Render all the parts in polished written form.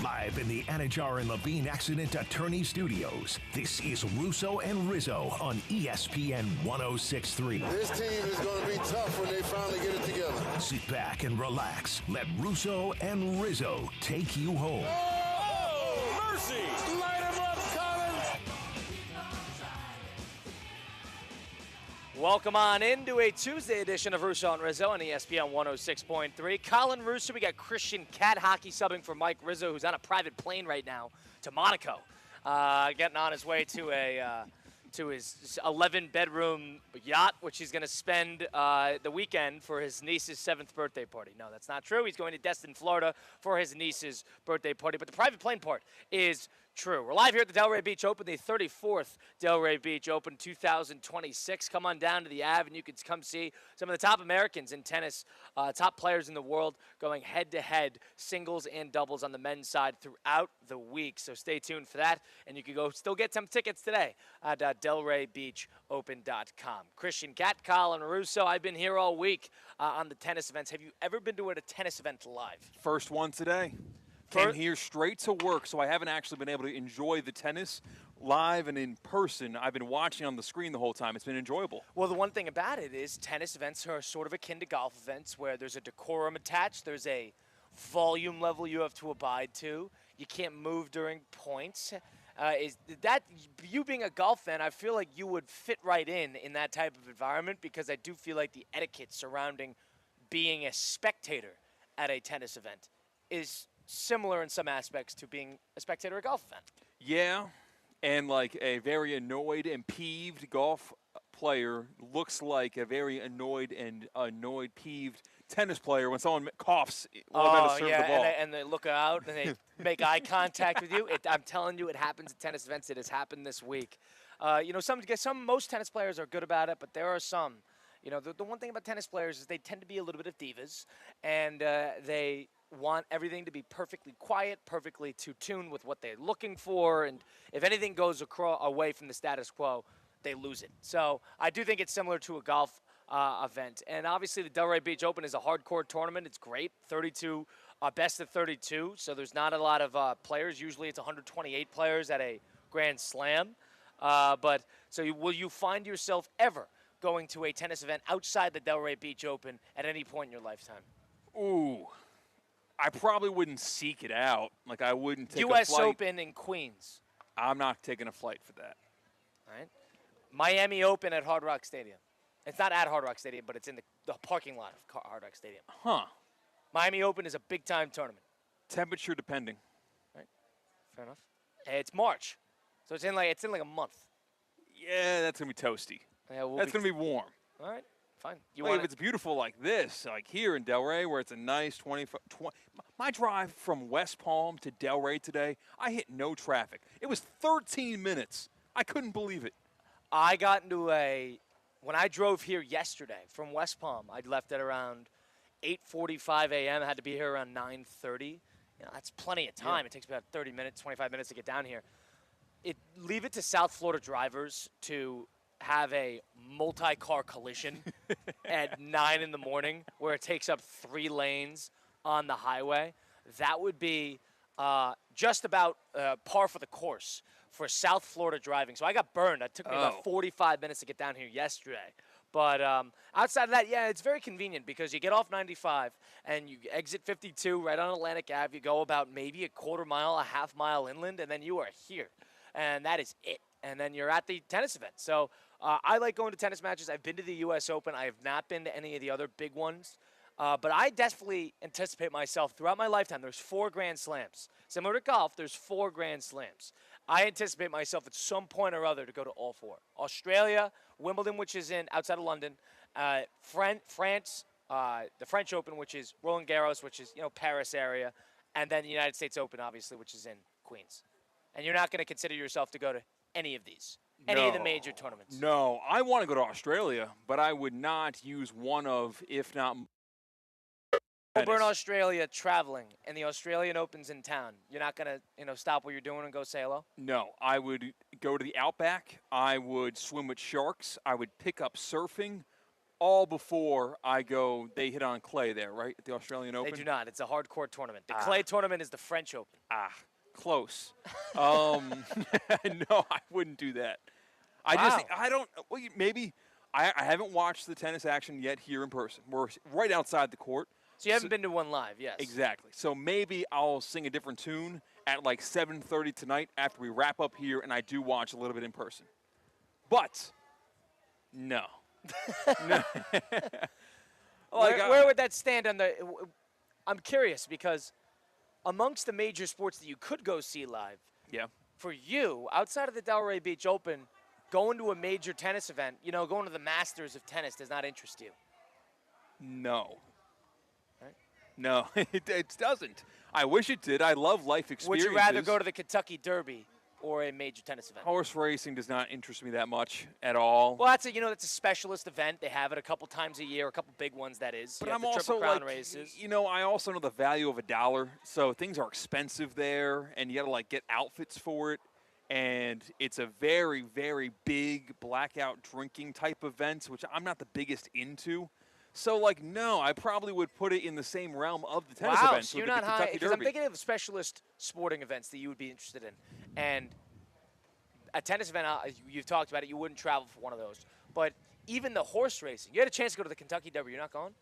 Live in the Anajar and Levine Accident Attorney Studios, this is Russo and Rizzo on ESPN 106.3. This team is going to be tough when they finally get it together. Sit back and relax. Let Russo and Rizzo take you home. Oh, mercy! Light him up, Colin! Welcome on into a Tuesday edition of Russo and Rizzo on ESPN 106.3. Colin Russo, we got Christian Cat Hockey subbing for Mike Rizzo, who's on a private plane right now to Monaco, getting on his way to his 11-bedroom yacht, which he's going to spend the weekend for his niece's 7th birthday party. No, that's not true. He's going to Destin, Florida for his niece's birthday party. But the private plane part is true. We're live here at the Delray Beach Open, the 34th Delray Beach Open 2026. Come on down to the Ave, and you can come see some of the top Americans in tennis, top players in the world going head-to-head, singles and doubles on the men's side throughout the week. So stay tuned for that, and you can go still get some tickets today at DelrayBeachOpen.com. Christian Cat, Colin Russo, I've been here all week on the tennis events. Have you ever been to a tennis event live? First one today. Came here straight to work, so I haven't actually been able to enjoy the tennis live and in person. I've been watching on the screen the whole time. It's been enjoyable. Well, the one thing about it is tennis events are sort of akin to golf events where there's a decorum attached. There's a volume level you have to abide to. You can't move during points. Is that you being a golf fan, I feel like you would fit right in that type of environment because I do feel like the etiquette surrounding being a spectator at a tennis event is similar in some aspects to being a spectator at a golf event. Yeah, and like a very annoyed and peeved golf player looks like a very annoyed, peeved tennis player when someone coughs while they're about to serve the ball. And they look out and they make eye contact with you. I'm telling you, it happens at tennis events. It has happened this week. Most tennis players are good about it, but there are some. You know, the one thing about tennis players is they tend to be a little bit of divas, and they want everything to be perfectly quiet, perfectly to tune with what they're looking for, and if anything goes away from the status quo, they lose it. So I do think it's similar to a golf event. And obviously the Delray Beach Open is a hardcore tournament. It's great, 32, best of 32, so there's not a lot of players. Usually it's 128 players at a Grand Slam. Will you find yourself ever going to a tennis event outside the Delray Beach Open at any point in your lifetime? Ooh. I probably wouldn't seek it out. Like, I wouldn't take a flight. U.S. Open in Queens. I'm not taking a flight for that. All right. Miami Open at Hard Rock Stadium. It's not at Hard Rock Stadium, but it's in the parking lot of Hard Rock Stadium. Huh. Miami Open is a big-time tournament. Temperature depending. Right. Fair enough. It's March, so it's in like a month. Yeah, that's going to be toasty. Yeah, that's going to be warm. All right. Fine. If it's beautiful like this, like here in Delray, where it's a nice 20. My drive from West Palm to Delray today, I hit no traffic. It was 13 minutes. I couldn't believe it. I got into when I drove here yesterday from West Palm, I left at around 8:45 a.m. I had to be here around 9:30. You know, that's plenty of time. Yeah. It takes about 30 minutes, 25 minutes to get down here. Leave it to South Florida drivers to have a multi-car collision at 9 in the morning where it takes up 3 lanes on the highway. That would be just about par for the course for South Florida driving. So I got burned. It took me about 45 minutes to get down here yesterday. But outside of that, yeah, it's very convenient because you get off 95 and you exit 52 right on Atlantic Ave. You go about maybe a quarter mile, a half mile inland, and then you are here. And that is it. And then you're at the tennis event. So I like going to tennis matches. I've been to the U.S. Open. I have not been to any of the other big ones. But I definitely anticipate myself throughout my lifetime. There's 4 Grand Slams. Similar to golf, there's 4 Grand Slams. I anticipate myself at some point or other to go to all 4. Australia, Wimbledon, which is outside of London, France, the French Open, which is Roland Garros, which is Paris area, and then the United States Open, obviously, which is in Queens. And you're not going to consider yourself to go to any of these, any of the major tournaments? No, I want to go to Australia, but I would not use one of, if not. Melbourne, Australia, traveling, and the Australian Open's in town. You're not going to stop what you're doing and go say hello? No, I would go to the Outback. I would swim with sharks. I would pick up surfing. all before I go. They hit on clay there, right, at the Australian Open? They do not. It's a hard court tournament. The clay tournament is the French Open. Close. No, I wouldn't do that. I don't. Well, maybe I haven't watched the tennis action yet here in person. We're right outside the court. So you haven't been to one live, yes. Exactly. So maybe I'll sing a different tune at like 7:30 tonight after we wrap up here, and I do watch a little bit in person. But no. No. Where would that stand on the? I'm curious because amongst the major sports that you could go see live, for you outside of the Delray Beach Open, going to a major tennis event, going to the Masters of tennis does not interest you. No. Right? No, it doesn't. I wish it did. I love life experiences. Would you rather go to the Kentucky Derby or a major tennis event? Horse racing does not interest me that much at all. Well, that's a specialist event. They have it a couple times a year, a couple big ones, that is. But I'm also Crown races. I also know the value of $1, so things are expensive there, and you got to get outfits for it. And it's a very, very big blackout drinking type event, which I'm not the biggest into. So, no, I probably would put it in the same realm of the tennis events. So you're not high, because I'm thinking of specialist sporting events that you would be interested in. And a tennis event, you've talked about it, you wouldn't travel for one of those. But even the horse racing, you had a chance to go to the Kentucky Derby, you're not going?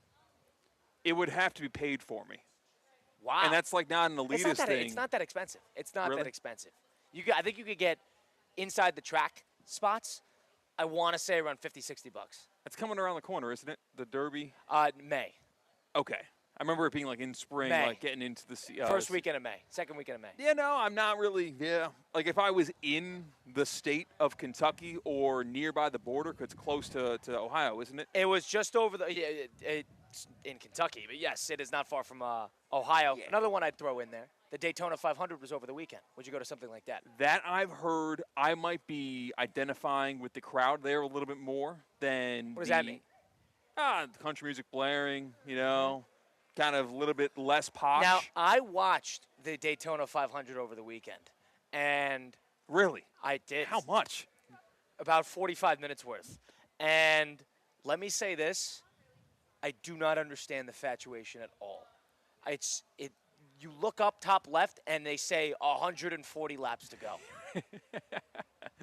It would have to be paid for me. Wow. And that's not an elitist thing. It's not that expensive. It's not Really? that expensive. I think you could get inside the track spots, I want to say around $50, $60. It's coming around the corner, isn't it? The Derby? May. Okay. I remember it being in spring, May. Getting into the First weekend of May. Second weekend of May. Yeah, no, I'm not really. Yeah. If I was in the state of Kentucky or nearby the border, because it's close to Ohio, isn't it? It was just over in Kentucky, but yes, it is not far from Ohio. Yeah. Another one I'd throw in there. The Daytona 500 was over the weekend. Would you go to something like that? That I've heard. I might be identifying with the crowd there a little bit more than. What does that mean? Country music blaring, kind of a little bit less posh. Now, I watched the Daytona 500 over the weekend, and really, I did. How much? About 45 minutes worth. And let me say this, I do not understand the infatuation at all. You look up top left, and they say 140 laps to go.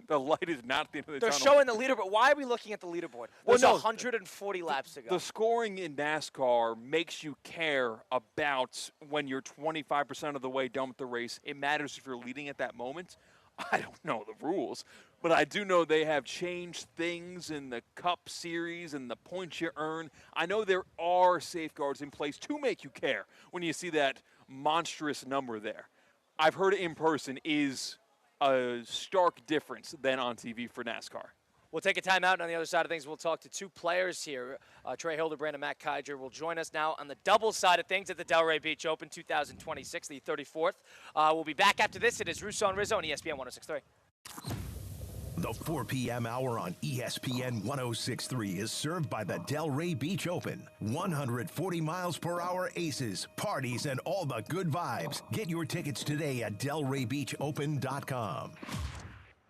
The light is not at the end of the They're tunnel. showing the leaderboard. Why are we looking at the leaderboard? There's 140 laps to go. The scoring in NASCAR makes you care about when you're 25% of the way done with the race. It matters if you're leading at that moment. I don't know the rules, but I do know they have changed things in the Cup Series and the points you earn. I know there are safeguards in place to make you care when you see that monstrous number there. I've heard it in person is a stark difference than on TV for NASCAR. We'll take a timeout, and on the other side of things, we'll talk to two players here. Trey Hildebrand and Matt Kiger will join us now on the doubles side of things at the Delray Beach Open 2026, the 34th. We'll be back after this. It is Russo and Rizzo on ESPN 106.3. The 4 p.m. hour on ESPN 106.3 is served by the Delray Beach Open. 140 miles per hour aces, parties, and all the good vibes. Get your tickets today at delraybeachopen.com.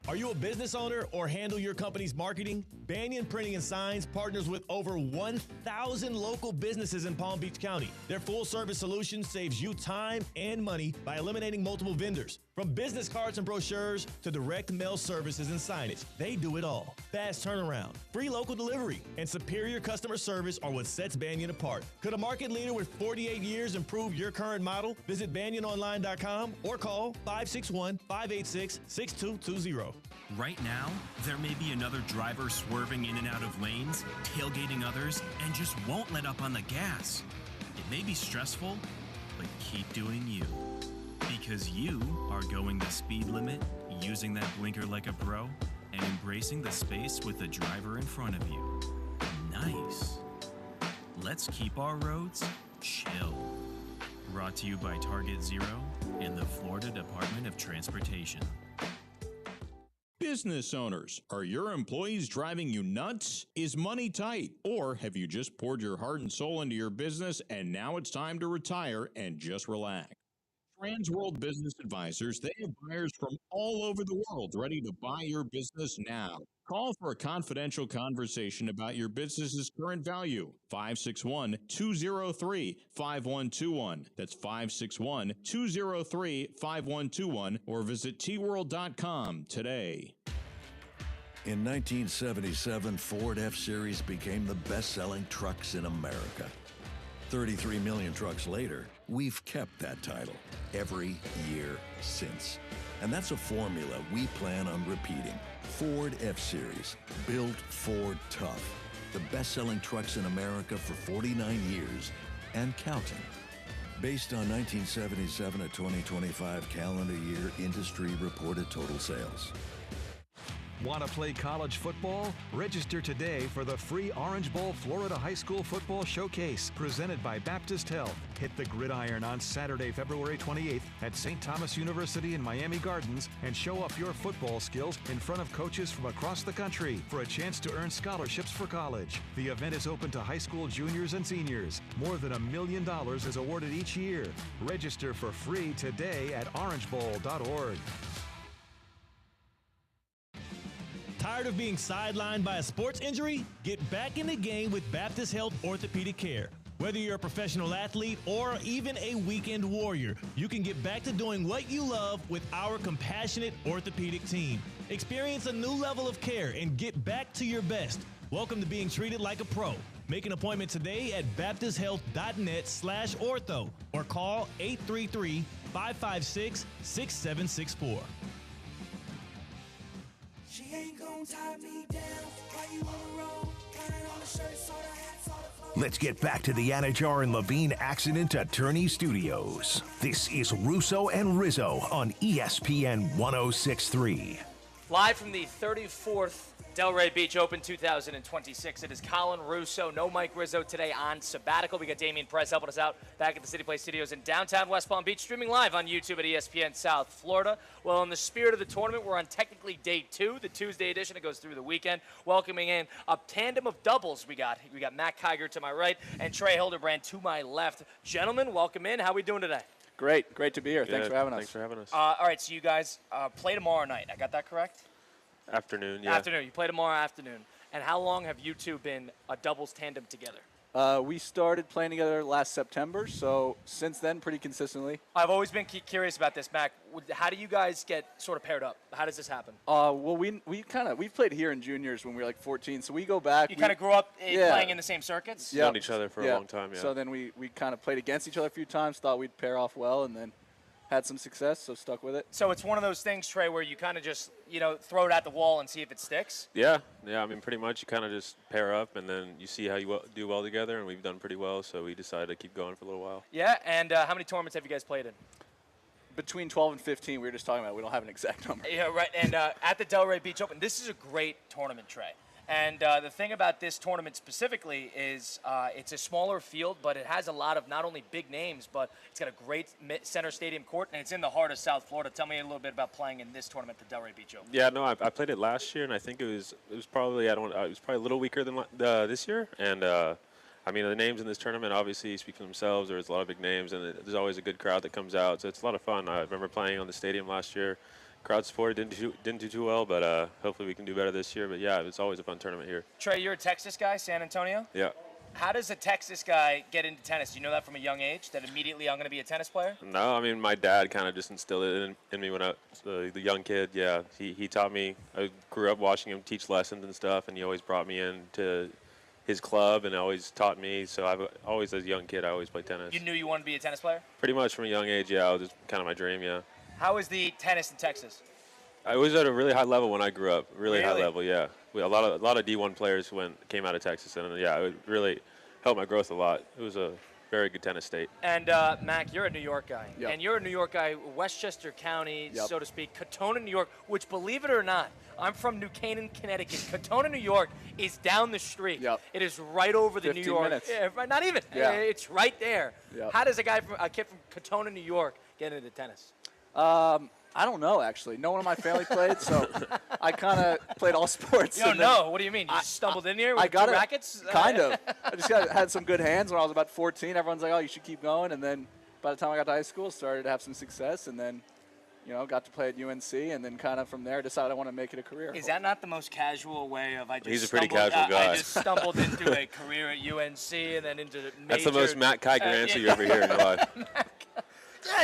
Are you a business owner or handle your company's marketing? Banyan Printing and Signs partners with over 1,000 local businesses in Palm Beach County. Their full-service solution saves you time and money by eliminating multiple vendors. From business cards and brochures to direct mail services and signage, they do it all. Fast turnaround, free local delivery, and superior customer service are what sets Banyan apart. Could a market leader with 48 years improve your current model? Visit BanyanOnline.com or call 561-586-6220. Right now, there may be another driver swerving in and out of lanes, tailgating others, and just won't let up on the gas. It may be stressful, but keep doing you. Because you are going the speed limit, using that blinker like a pro, and embracing the space with the driver in front of you. Nice. Let's keep our roads chill. Brought to you by Target Zero and the Florida Department of Transportation. Business owners, are your employees driving you nuts? Is money tight? Or have you just poured your heart and soul into your business and now it's time to retire and just relax? Transworld Business Advisors, they have buyers from all over the world ready to buy your business now. Call for a confidential conversation about your business's current value. 561-203-5121. That's 561-203-5121 or visit tworld.com today. In 1977, Ford F-Series became the best-selling trucks in America. 33 million trucks later, we've kept that title every year since. And that's a formula we plan on repeating. Ford F-Series, built Ford tough. The best-selling trucks in America for 49 years and counting. Based on 1977 to 2025 calendar year industry reported total sales. Want to play college football? Register today for the free Orange Bowl Florida High School Football Showcase presented by Baptist Health. Hit the gridiron on Saturday, February 28th at St. Thomas University in Miami Gardens and show up your football skills in front of coaches from across the country for a chance to earn scholarships for college. The event is open to high school juniors and seniors. More than $1 million is awarded each year. Register for free today at orangebowl.org. Tired of being sidelined by a sports injury? Get back in the game with Baptist Health Orthopedic Care. Whether you're a professional athlete or even a weekend warrior, you can get back to doing what you love with our compassionate orthopedic team. Experience a new level of care and get back to your best. Welcome to being treated like a pro. Make an appointment today at baptisthealth.net/ortho or call 833-556-6764. She ain't gonna tie me down while you on the road, putting on the shirt, saw the hat, saw the flow. Let's get back to the Anajar and Levine Accident Attorney Studios. This is Russo and Rizzo on ESPN 106.3. Live from the 34th Delray Beach Open 2026. It is Colin Russo, no Mike Rizzo today on sabbatical. We got Damian Perez helping us out back at the City Place Studios in downtown West Palm Beach, streaming live on YouTube at ESPN South Florida. Well, in the spirit of the tournament, we're on technically day 2, the Tuesday edition. It goes through the weekend. Welcoming in a tandem of doubles we got. We got Matt Kiger to my right and Trey Hildebrand to my left. Gentlemen, welcome in. How are we doing today? Great to be here. Good. Thanks for having us. Thanks for having us. All right, so you guys play tomorrow night. I got that correct? Afternoon, yeah. Afternoon. You play tomorrow afternoon. And how long have you two been a doubles tandem together? We started playing together last September, so since then, pretty consistently. I've always been curious about this, Mac. How do you guys get sort of paired up? How does this happen? Well, we've played here in juniors when we were like 14, so we go back. You kind of grew up playing in the same circuits? Yeah. Known each other for a long time, yeah. So then we kind of played against each other a few times, thought we'd pair off well, and then had some success, so stuck with it. So it's one of those things, Trey, where you kind of just, throw it at the wall and see if it sticks? Yeah. I mean, pretty much you kind of just pair up, and then you see how you do well together, and we've done pretty well, so we decided to keep going for a little while. Yeah, and how many tournaments have you guys played in? Between 12 and 15, we were just talking about. We don't have an exact number. Yeah, right. And at the Delray Beach Open, this is a great tournament, Trey. And the thing about this tournament specifically is it's a smaller field, but it has a lot of not only big names, but it's got a great center stadium court, and it's in the heart of South Florida. Tell me a little bit about playing in this tournament, the Delray Beach Open. Yeah, no, I played it last year, and I think it was probably it was probably a little weaker than this year. And I mean, the names in this tournament obviously speak for themselves. There's a lot of big names, and there's always a good crowd that comes out, so it's a lot of fun. I remember playing on the stadium last year. Crowd support didn't do too well, but hopefully we can do better this year. But yeah, it's always a fun tournament here. Trey, you're a Texas guy, San Antonio? Yeah. How does a Texas guy get into tennis? Do you know that from a young age, that immediately I'm going to be a tennis player? No, I mean, my dad kind of just instilled it in me when I was the young kid. Yeah, he taught me. I grew up watching him teach lessons and stuff, and he always brought me in to his club and always taught me. So I've always, as a young kid, I always played tennis. You knew you wanted to be a tennis player? Pretty much from a young age, yeah. It was kind of my dream, yeah. How is the tennis in Texas? I was at a really high level when I grew up. Really high level, yeah. A lot of D1 players came out of Texas, and yeah, it really helped my growth a lot. It was a very good tennis state. And Mac, you're a New York guy, and you're a New York guy, Westchester County, so to speak, Katona, New York. Which, believe it or not, I'm from New Canaan, Connecticut. Katona, New York, is down the street. It is right over the New York. 15 minutes. Yeah, not even. Yeah. It's right there. How does a kid from Katona, New York, get into tennis? I don't know, actually. No one in my family played, so I kind of played all sports. You don't know? What do you mean? You just stumbled in here with two rackets? Kind of. I just had some good hands when I was about 14. Everyone's like, oh, you should keep going. And then by the time I got to high school, started to have some success, and then, got to play at UNC, and then kind of from there decided I want to make it a career. Is that not the most casual way of He's a pretty casual guy. I just stumbled into a career at UNC and then into major. That's the most Matt Kiger answer you ever hear in your life.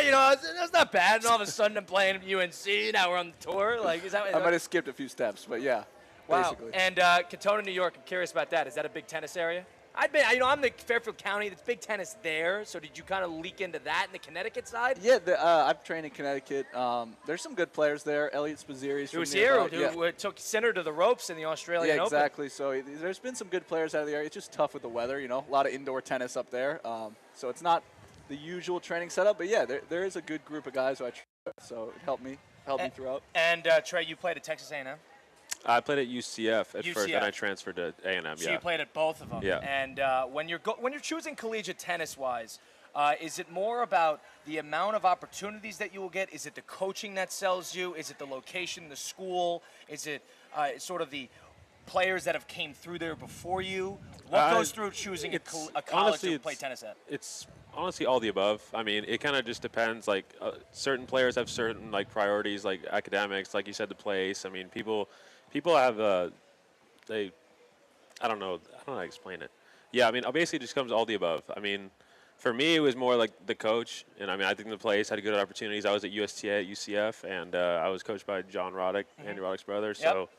Yeah, that's not bad. And all of a sudden I'm playing at UNC. Now we're on the tour. Like, is that? I might have skipped a few steps, but yeah. Wow. Basically. And Katona, New York. I'm curious about that. Is that a big tennis area? I'm the Fairfield County. There's big tennis there. So did you kind of leak into that in the Connecticut side? Yeah, I've trained in Connecticut. There's some good players there. Elliot Spazzeri's who was nearby. here, who took Sinner to the ropes in the Australian Open. Yeah, exactly. So there's been some good players out of the area. It's just tough with the weather, a lot of indoor tennis up there. So it's not the usual training setup, but yeah, there is a good group of guys who I train with, so it helped me throughout. And Trey, you played at Texas A&M? I played at UCF at first, then I transferred to A&M. So you played at both of them. Yeah. And when you're choosing collegiate tennis-wise, is it more about the amount of opportunities that you will get? Is it the coaching that sells you? Is it the location, the school? Is it sort of the players that have came through there before you? What goes through choosing a college honestly, to play tennis at? It's honestly all the above. I mean, it kind of just depends. Like certain players have certain priorities, like academics, like you said, the place. I mean, people have I don't know how to explain it. Yeah, I mean, basically it just comes all the above. I mean, for me, it was more like the coach, and I mean, I think the place had good opportunities. I was at USTA at UCF, and I was coached by John Roddick, Andy Roddick's brother. So,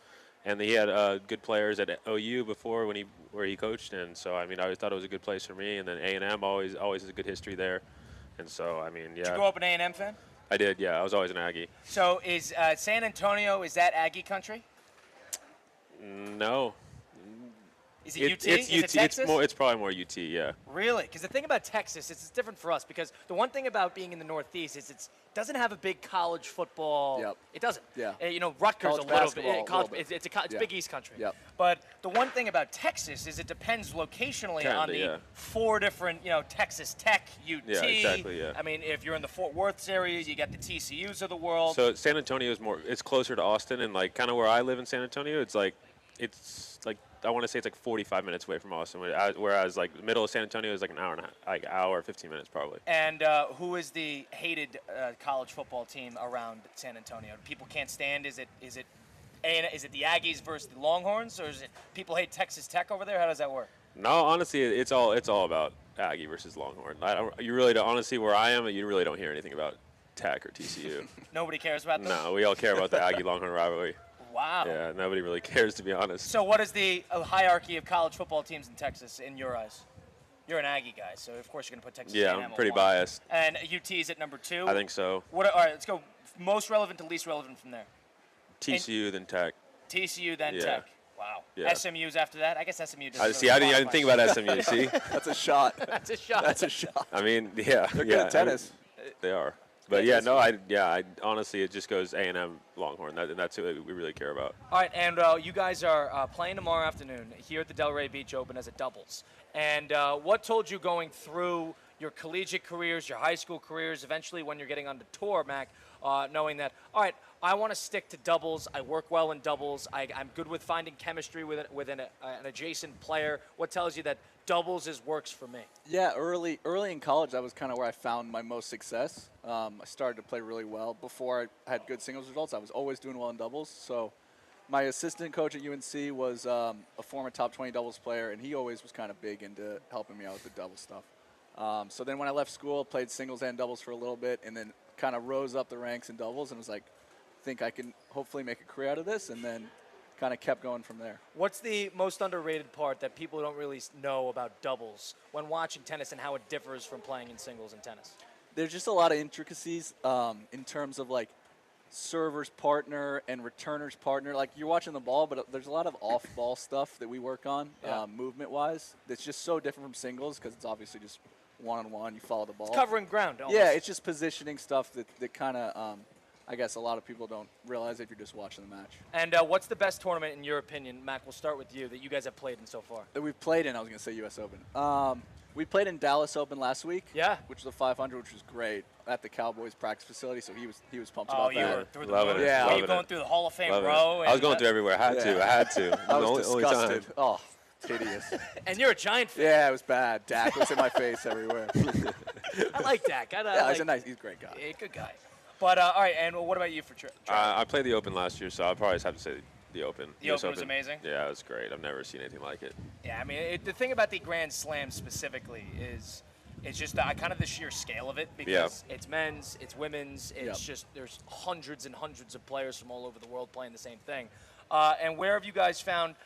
and he had good players at OU before where he coached, and so I mean, I always thought it was a good place for me. And then A&M always has a good history there, and so I mean, yeah. Did you grow up an A&M fan? I did, yeah. I was always an Aggie. So is San Antonio, is that Aggie country? No. Is it UT? It's is UT. it Texas? It's probably more UT, yeah. Really? Because the thing about Texas, it's different for us. Because the one thing about being in the Northeast is it doesn't have a big college football. Yep. It doesn't. Yeah. Rutgers College a little bit. basketball, It's Big East country. Yep. But the one thing about Texas is it depends locationally on the four different, Texas Tech, UT. Yeah, exactly, yeah. I mean, if you're in the Fort Worth area, you got the TCUs of the world. So San Antonio is it's closer to Austin, and kind of where I live in San Antonio, it's I want to say it's 45 minutes away from Austin, whereas the middle of San Antonio is an hour and a half, hour, 15 minutes probably. And who is the hated college football team around San Antonio? People can't stand. Is it the Aggies versus the Longhorns, or is it people hate Texas Tech over there? How does that work? No, honestly, it's all about Aggie versus Longhorn. You really don't. Honestly, where I am, you really don't hear anything about Tech or TCU. Nobody cares about them? No, we all care about the Aggie Longhorn rivalry. Wow. Yeah, nobody really cares, to be honest. So what is the hierarchy of college football teams in Texas in your eyes? You're an Aggie guy, so of course you're going to put Texas A&M I'm pretty at 1. biased. And UT is at number 2? I think so. All right, let's go most relevant to least relevant from there. TCU, then Tech. TCU, then Tech. Wow. Yeah. SMU's after that? I guess SMU doesn't I didn't think about SMU, see? That's a shot. That's a shot. That's a shot. I mean, yeah. They're good at tennis. They are. But I honestly, it just goes A&M Longhorn. That's who we really care about. All right, and you guys are playing tomorrow afternoon here at the Delray Beach Open as a doubles. And what told you going through your collegiate careers, your high school careers, eventually when you're getting on the tour, Mac, knowing that, all right, I want to stick to doubles. I work well in doubles. I'm good with finding chemistry with an adjacent player. What tells you that doubles works for me? Yeah, early in college, that was kind of where I found my most success. I started to play really well. Before I had good singles results, I was always doing well in doubles. So my assistant coach at UNC was a former top 20 doubles player, and he always was kind of big into helping me out with the double stuff. So then when I left school, played singles and doubles for a little bit, and then kind of rose up the ranks in doubles and was like, think I can hopefully make a career out of this, and then kind of kept going from there. What's the most underrated part that people don't really know about doubles when watching tennis and how it differs from playing in singles and tennis? There's just a lot of intricacies in terms of server's partner and returner's partner. You're watching the ball, but there's a lot of off-ball stuff that we work on movement-wise that's just so different from singles because it's obviously just one-on-one. You follow the ball. It's covering ground almost. Yeah, it's just positioning stuff that kind of I guess a lot of people don't realize if you're just watching the match. And what's the best tournament, in your opinion, Mac, we'll start with you, that you guys have played in so far? That we've played in, I was going to say U.S. Open. We played in Dallas Open last week. Yeah. Which was a 500, which was great, at the Cowboys practice facility, so he was pumped about that. Oh, you were through the Loving moon. it. Yeah. Loving Were you going through the Hall of Fame row? I was going through everywhere. I had to. I was Only time. disgusted. Oh, hideous. And you're a Giant fan. Yeah, it was bad. Dak was in my face everywhere. I like Dak. He's a nice, he's a great guy. Yeah, good guy. But all right, and what about you for Trey? I played the Open last year, so I'll probably have to say the Open. The Open was amazing? Yeah, it was great. I've never seen anything like it. Yeah, I mean, the thing about the Grand Slam specifically is it's just kind of the sheer scale of it because it's men's, it's women's, it's just there's hundreds and hundreds of players from all over the world playing the same thing. And where have you guys found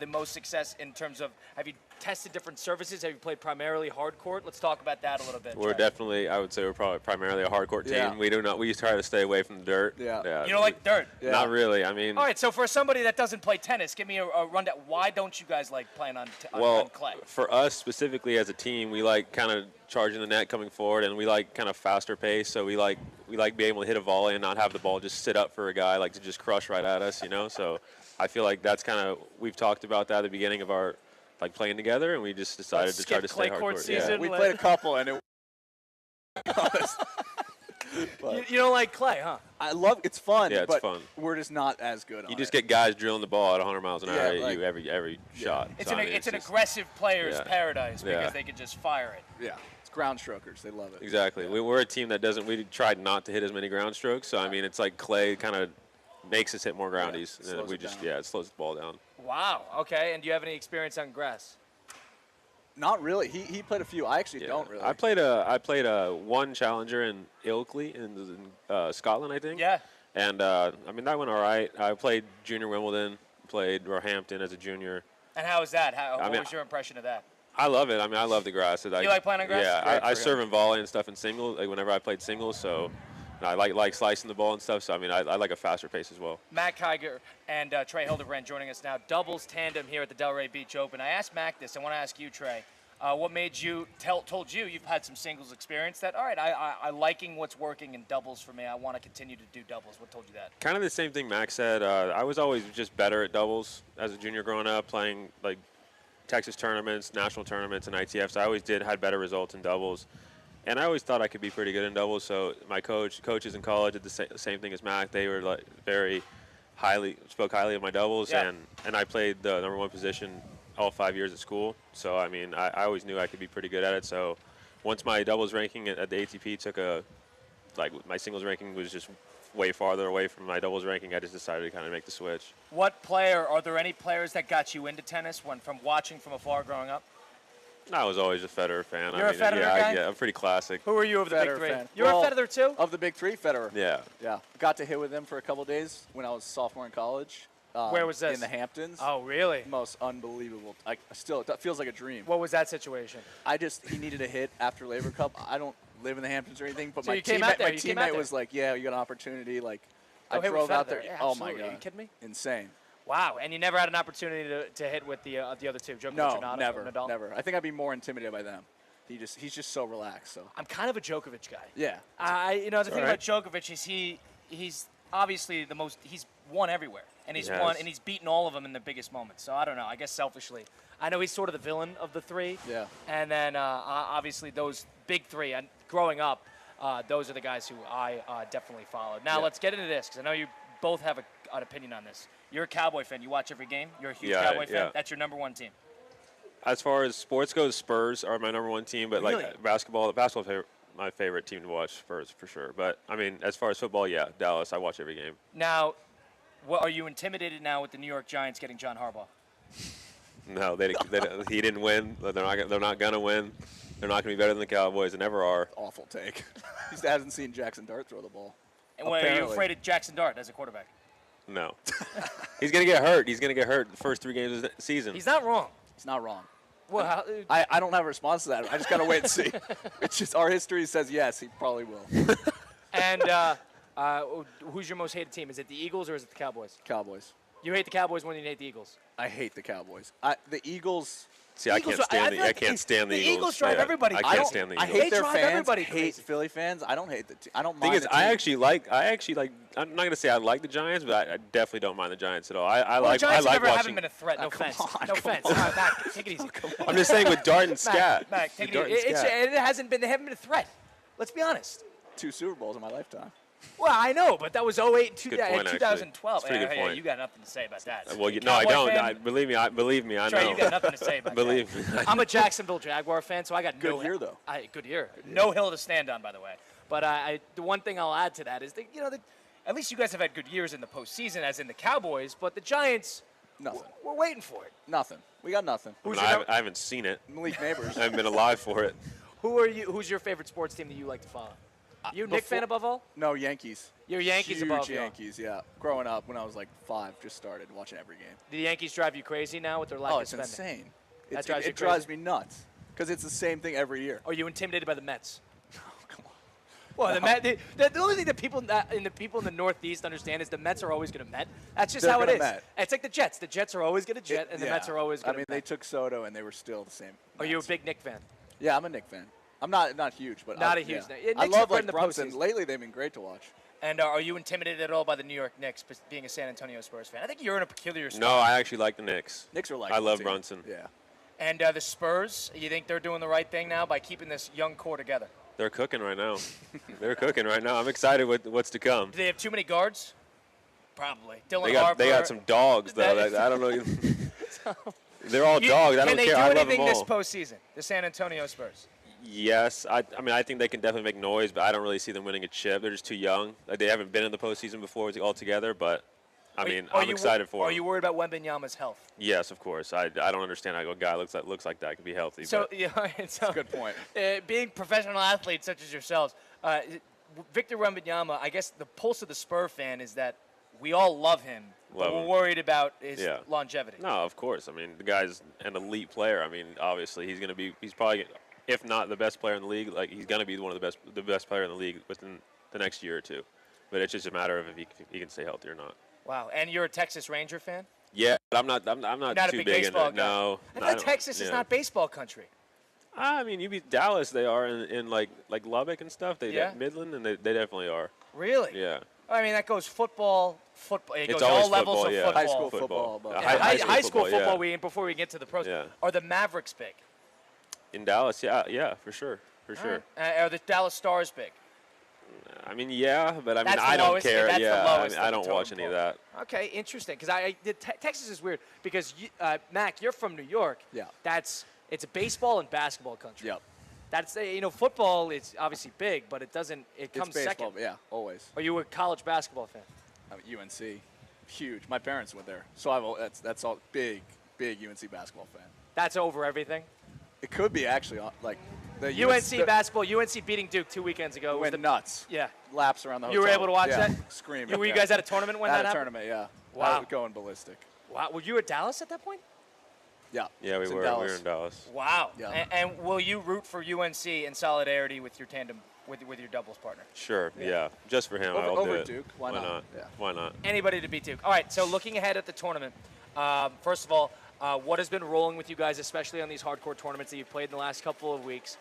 the most success in terms of, have you tested different surfaces? Have you played primarily hard court? Let's talk about that a little bit. We're definitely, I would say we're probably primarily a hard court team. We try to stay away from the dirt. Yeah. You don't like dirt? Yeah. Not really. I mean. All right, so for somebody that doesn't play tennis, give me a rundown. Why don't you guys like playing on clay? For us specifically as a team, we like kind of charging the net coming forward, and we like kind of faster pace. So we like being able to hit a volley and not have the ball just sit up for a guy like to just crush right at us, you know. So I feel like that's kind of, we've talked about that at the beginning of our like playing together, and we just decided to try to stay hard court. Yeah. We played a couple, and it. You don't like clay, huh? I love it's fun. Yeah, it's but fun. We're just not as good. You just get guys drilling the ball at 100 miles an hour at you every shot. It's So, it's an aggressive player's paradise because Yeah. they can just fire it. Yeah, it's ground strokers. They love it. Exactly. We're a team that doesn't. We tried not to hit as many ground strokes. So I mean, it's like clay kind of makes us hit more groundies. slows we it just down. it slows the ball down. Wow. Okay. And do you have any experience on grass? Not really. He played a few. I actually don't really. I played a one challenger in Ilkley in Scotland, I think. Yeah. And I mean that went all right. I played junior Wimbledon, played Roehampton as a junior. And how was that? What mean, was your impression of that? I love it. I mean, I love the grass. You like playing on grass? Yeah, I serve and volley and stuff in singles. Like whenever I played singles, so I like slicing the ball and stuff. So I mean, I like a faster pace as well. Matt Kiger and Trey Hildebrand joining us now. Doubles tandem here at the Delray Beach Open. I asked Mac this. I want to ask you, Trey. What made you told you you've had some singles experience that, all right, I liking what's working in doubles for me. I want to continue to do doubles. What told you that? Kind of the same thing Max said. I was always just better at doubles as a junior growing up, playing like Texas tournaments, national tournaments, and ITFs. I always had better results in doubles. And I always thought I could be pretty good in doubles. So my coaches in college did the same thing as Mac. They were like spoke highly of my doubles, and I played the #1 position all 5 years at school. So I mean, I always knew I could be pretty good at it. So once my doubles ranking at the ATP my singles ranking was just way farther away from my doubles ranking, I just decided to kind of make the switch. Are there any players that got you into tennis from watching from afar growing up? I was always a Federer fan. You're a Federer guy? Yeah, I'm pretty classic. Who are you of the big three? Fan. You're a Federer too? Of the big three, Federer. Yeah. Yeah. Got to hit with him for a couple days when I was sophomore in college. Where was this? In the Hamptons. Oh, really? Most unbelievable. It feels like a dream. What was that situation? He needed a hit after Labor Cup. I don't live in the Hamptons or anything, but So my you came out there. my teammate was like, yeah, you got an opportunity. Like, I hit with drove out Federer. there. Yeah, oh, my absolutely. God. Are you kidding me? Insane. Wow, and you never had an opportunity to hit with the other two, Djokovic or Nadal? Never. I think I'd be more intimidated by them. He's just so relaxed. So I'm kind of a Djokovic guy. yeah. The thing about Djokovic is he's obviously he's won everywhere, and he's beaten all of them in the biggest moments. So I don't know. I guess selfishly, I know he's sort of the villain of the three. Yeah. And then obviously those big three. And growing up, those are the guys who I definitely followed. Now let's get into this because I know you both have an opinion on this. You're a Cowboy fan. You watch every game. You're a huge Cowboy fan. That's your #1 team. As far as sports goes, Spurs are my #1 team, but Really? like basketball my favorite team to watch, Spurs for sure. But I mean, as far as football, Dallas. I watch every game. Now, are you intimidated now with the New York Giants getting John Harbaugh? No, he didn't win. They're not gonna win. They're not gonna be better than the Cowboys. They never are. Awful take. He hasn't seen Jackson Dart throw the ball. And are you afraid of Jackson Dart as a quarterback? No. He's gonna get hurt. He's gonna get hurt the first 3 games of the season. He's not wrong. He's not wrong. Well, I don't have a response to that. I just got to wait and see. It's just our history says yes, he probably will. And who's your most hated team? Is it the Eagles or is it the Cowboys? Cowboys. You hate the Cowboys more than you hate the Eagles. I hate the Cowboys. The Eagles. See, I can't stand the Eagles. The Eagles drive everybody. I can't stand the Eagles. I hate their drive fans. everybody Hate crazy. Philly fans. I don't hate the team. I don't Thing mind is, the team. I actually like. I'm not gonna say I like the Giants, but I definitely don't mind the Giants at all. I like Giants watching. haven't been a threat. No offense. No offense. All right, Mac, take it easy. I'm just saying with Dart and Scat. Mac, take it easy. They haven't been a threat. Let's be honest. 2 Super Bowls in my lifetime. Well, I know, but that was 08 and Good point, 2012. That's a pretty good point. You got nothing to say about that. Well, no, I Cowboy don't. fan? Believe me, I Trey, know. you got nothing to say about Believe that. me. I'm a Jacksonville Jaguar fan, so I got Good year, though. Good year. No hill to stand on, by the way. But the one thing I'll add to that is that, at least you guys have had good years in the postseason, as in the Cowboys, but the Giants, Nothing. we're waiting for it. Nothing. We got nothing. I haven't seen it. Malik Neighbors. I haven't been alive for it. Who's your favorite sports team that you like to follow? You a Knicks fan above all? No, Yankees. You're Yankees Huge above all. Yankees, yeah. Growing up, when I was like 5, just started watching every game. Do the Yankees drive you crazy now with their lack of It's spending? insane. That drives you It drives crazy? me nuts because it's the same thing every year. Are you intimidated by the Mets? Come on. Well, the only thing that people in the Northeast understand is the Mets are always going to Met. That's just They're how it gonna is. Met. It's like the Jets. The Jets are always going to Jet, and the Yeah. Mets are always going to they took Soto, and they were still the same. Are you a Mets. big Knick fan? Yeah, I'm a Knick fan. I'm not huge, but Not I, a huge yeah. Knick. Yeah, I Knicks are love good in like the Brunson. postseason. Lately, they've been great to watch. And are you intimidated at all by the New York Knicks, being a San Antonio Spurs fan? I think you're in a peculiar spot. No, I actually like the Knicks. Knicks are like I love too. Brunson. Yeah. And the Spurs, you think they're doing the right thing now by keeping this young core together? They're cooking right now. They're cooking right now. I'm excited with what's to come. Do they have too many guards? Probably. Dylan They Harper. got some dogs though. I don't know. They're all dogs. I don't care. I Can love they them do anything all. this postseason? The San Antonio Spurs. Yes, I mean I think they can definitely make noise, but I don't really see them winning a chip. They're just too young. Like, they haven't been in the postseason before altogether. But I mean, I'm excited for Are them. you worried about Wembanyama's health? Yes, of course. I don't understand how a guy looks like that can be healthy. So, but yeah, That's a good point. Being professional athletes such as yourselves, Victor Wembanyama, I guess the pulse of the Spur fan is that we all love him, but Love we're him. worried about his longevity. No, of course. I mean, the guy's an elite player. I mean, obviously he's probably, if not the best player in the league, like he's going to be one of the best player in the league within the next year or two. But it's just a matter of if he can stay healthy or not. Wow, and you're a Texas Ranger fan? Yeah, but I'm not Not a too big big in baseball it. guy. No. I thought Texas is not baseball country. I mean, you beat Dallas, they are in like Lubbock and stuff. Yeah. Midland, and they definitely are. Really? Yeah. I mean, that goes football. It It's goes always all levels football, of yeah. football. High school football. But Yeah, High school football. yeah. Before we get to the pros, Yeah. are the Mavericks big? In Dallas, yeah, for sure. Are the Dallas Stars big? I mean, yeah, but I mean, That's the I don't lowest- care. that's the Yeah, lowest I of the don't watch totem any of that. Okay, interesting. Because Texas is weird because Mac, you're from New York. Yeah. It's a baseball and basketball country. Yep. That's football is obviously big, but it comes It's baseball, second. yeah, always. Are you a college basketball fan? I mean, UNC, huge. My parents went there, so that's all big UNC basketball fan. That's over everything. It could be actually like the UNC basketball. UNC beating Duke 2 weekends ago. Was went nuts. Yeah. Laps around the hotel. You were able to watch yeah. that? Screaming. Were you yeah. guys at a tournament when at that a happened? tournament? Yeah. Wow. I was going ballistic. Wow. Were you at Dallas at that point? Yeah. Yeah, we It's in were. Dallas. We were in Dallas. Wow. Yeah. And will you root for UNC in solidarity with your tandem, with your doubles partner? Sure. Yeah. Just for him, I'll do Over it. Duke. Why not? Yeah. Why not? Anybody to beat Duke. All right, so looking ahead at the tournament, first of all, what has been rolling with you guys, especially on these hardcore tournaments that you've played in the last couple of weeks?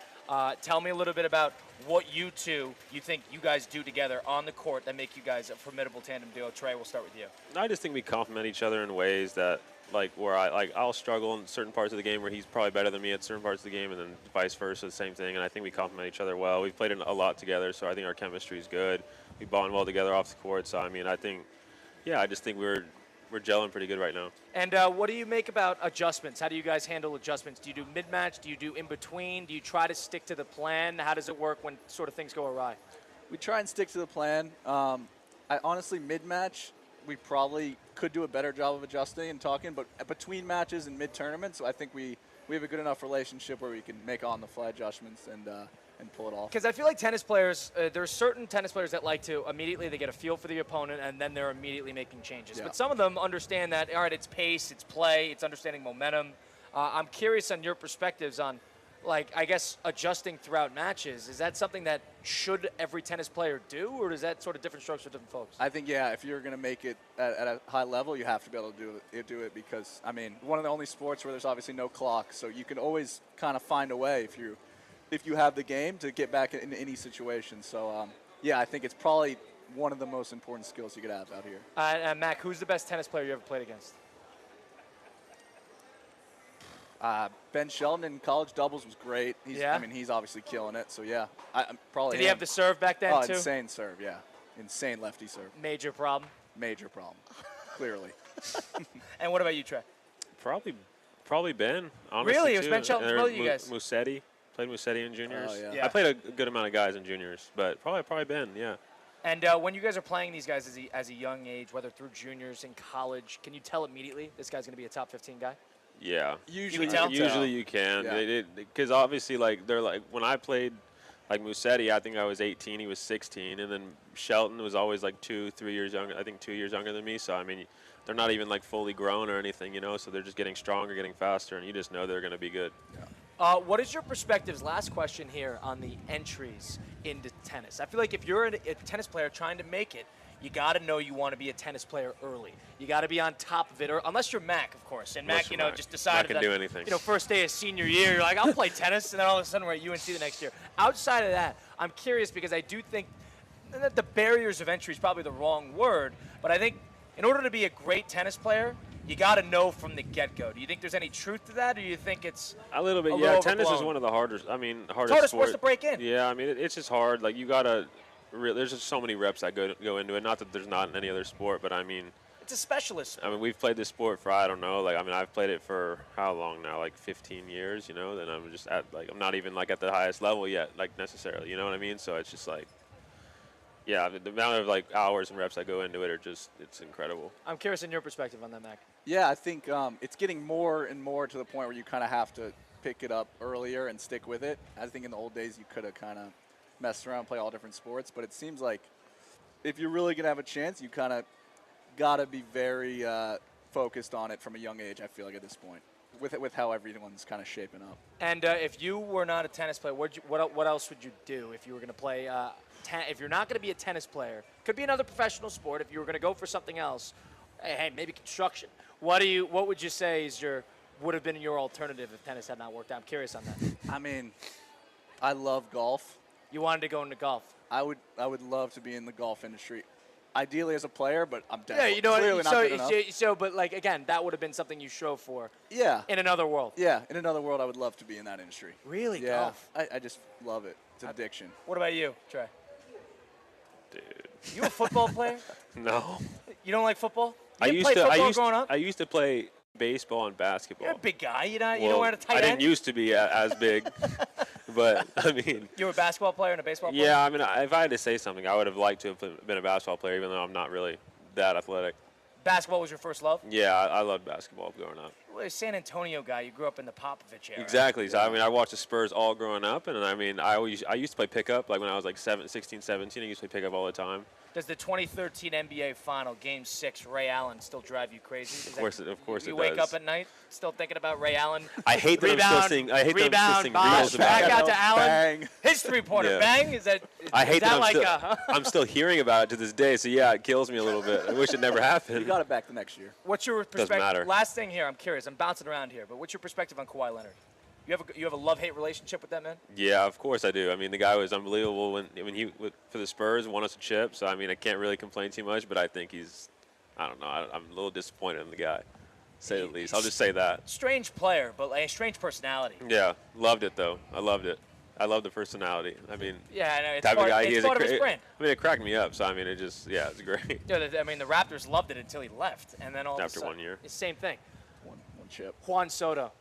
Tell me a little bit about what you think you guys do together on the court that make you guys a formidable tandem duo. Trey, we'll start with you. I just think we complement each other in ways that, where I'll struggle in certain parts of the game where he's probably better than me at certain parts of the game, and then vice versa, the same thing. And I think we complement each other well. We've played a lot together, so I think our chemistry is good. We bond well together off the court. So I mean, I just think we're gelling pretty good right now. And what do you make about adjustments? How do you guys handle adjustments? Do you do mid-match? Do you do in-between? Do you try to stick to the plan? How does it work when sort of things go awry? We try and stick to the plan. I honestly, mid-match, we probably could do a better job of adjusting and talking, but between matches and mid-tournaments, I think we have a good enough relationship where we can make on-the-fly adjustments and pull it off. Because I feel like tennis players, there are certain tennis players that like to immediately, they get a feel for the opponent, and then they're immediately making changes. Yeah. But some of them understand that, all right, it's pace, it's play, it's understanding momentum. I'm curious on your perspectives on, I guess, adjusting throughout matches. Is that something that should every tennis player do, or is that sort of different strokes for different folks? I think, yeah, if you're going to make it at a high level, you have to be able to do it because, I mean, one of the only sports where there's obviously no clock, so you can always kind of find a way if you have the game to get back in any situation. So, yeah, I think it's probably one of the most important skills you could have out here. Mac, who's the best tennis player you ever played against? Ben Sheldon in college doubles was great. Yeah? I mean, he's obviously killing it. So, yeah, I'm probably Did he have the serve back then, too? Insane serve, yeah. Insane lefty serve. Major problem. Major problem. Clearly. And what about you, Trey? Probably Ben. Honestly, Really? It was too. Ben Shelton And for both of you guys? Musetti. Played Musetti in juniors. Oh, yeah. I played a good amount of guys in juniors, but probably Ben, yeah. And when you guys are playing these guys as a young age, whether through juniors in college, can you tell immediately this guy's going to be a top 15 guy? Yeah. Usually You can tell? Usually you can. Yeah. Because obviously, like, they're like, when I played, like, Musetti, I think I was 18, he was 16. And then Shelton was always, like, 2-3 years younger, I think 2 years younger than me. So, I mean, they're not even, like, fully grown or anything, you know? So they're just getting stronger, getting faster, and you just know they're going to be good. Yeah. What is your perspectives? Last question here on the entries into tennis. I feel like if you're a tennis player trying to make it, you got to know you want to be a tennis player early. You got to be on top of it, or unless you're Mac, of course. And Mac, just decided Mac can do anything. First day of senior year, you're like, I'll play tennis, and then all of a sudden we're at UNC the next year. Outside of that, I'm curious because I do think that the barriers of entry is probably the wrong word, but I think in order to be a great tennis player, you got to know from the get-go. Do you think there's any truth to that, or do you think it's a little bit? little Tennis is overblown? one of the hardest. It's hardest hardest sports to break in. Yeah, I mean, it's just hard. Like, you gotta. There's just so many reps that go into it. Not that there's not in any other sport, but I mean, it's a specialist sport. I mean, we've played this sport for, I don't know, like, I mean, I've played it for how long now? Like 15 years, you know? Then I'm just at, like, I'm not even, like, at the highest level yet, like, necessarily, you know what I mean? So it's just, like, yeah, the amount of, like, hours and reps that go into it are just, it's incredible. I'm curious in your perspective on that, Mac. Yeah, I think it's getting more and more to the point where you kind of have to pick it up earlier and stick with it. I think in the old days you could have kind of messed around, play all different sports, but it seems like if you're really going to have a chance, you kind of got to be very focused on it from a young age, I feel like, at this point, with how everyone's kind of shaping up. And if you were not a tennis player, what else would you do if you were going to play? If you're not going to be a tennis player, could be another professional sport. If you were going to go for something else, hey, maybe construction. What would you say would have been your alternative if tennis had not worked out? I'm curious on that. I mean, I love golf. You wanted to go into golf. I would love to be in the golf industry, ideally as a player, but I'm definitely Yeah, clearly not good enough. but like again, that would have been something you strove for. Yeah. In another world. Yeah, in another world, I would love to be in that industry. Really, yeah, golf. I just love it. It's an addiction. What about you, Trey? Dude. You a football player? No. You don't like football? I You played football growing up? I used to play baseball and basketball. You're a big guy. You don't wear a tight I end? didn't used to be as big, but I mean. You were a basketball player and a baseball player? Yeah, I mean, if I had to say something, I would have liked to have been a basketball player, even though I'm not really that athletic. Basketball was your first love? Yeah, I loved basketball growing up. Well, you're a San Antonio guy. You grew up in the Popovich era. Exactly. So, I mean, I watched the Spurs all growing up, and I mean, I used to play pickup, like when I was like 16, 17, I used to play pickup all the time. Does the 2013 NBA Final, Game 6, Ray Allen still drive you crazy? Of course it does. You wake up at night still thinking about Ray Allen? I hate that I'm still seeing. I hate that I'm still seeing reels back about out to Allen. Bang. His three-pointer. Yeah. Bang? Is that I'm still hearing about it to this day. So yeah, it kills me a little bit. I wish it never happened. You got it back the next year. What's your perspective? Doesn't matter. Last thing here, I'm curious. I'm bouncing around here, but what's your perspective on Kawhi Leonard? You have a love-hate relationship with that man? Yeah, of course I do. I mean, the guy was unbelievable when he for the Spurs won us a chip. So I mean, I can't really complain too much. But I think I don't know. I'm a little disappointed in the guy, to say the least. I'll just say that. Strange player, but a strange personality. Yeah, loved it though. I loved it. I love the personality. I mean, yeah, I know. It's type part, of guy he it's is. part of his brand. I mean, it cracked me up. So I mean, it's great. Yeah, I mean, the Raptors loved it until he left, and then all After of a sudden, 1 year. It's the same thing. One chip. Juan Soto,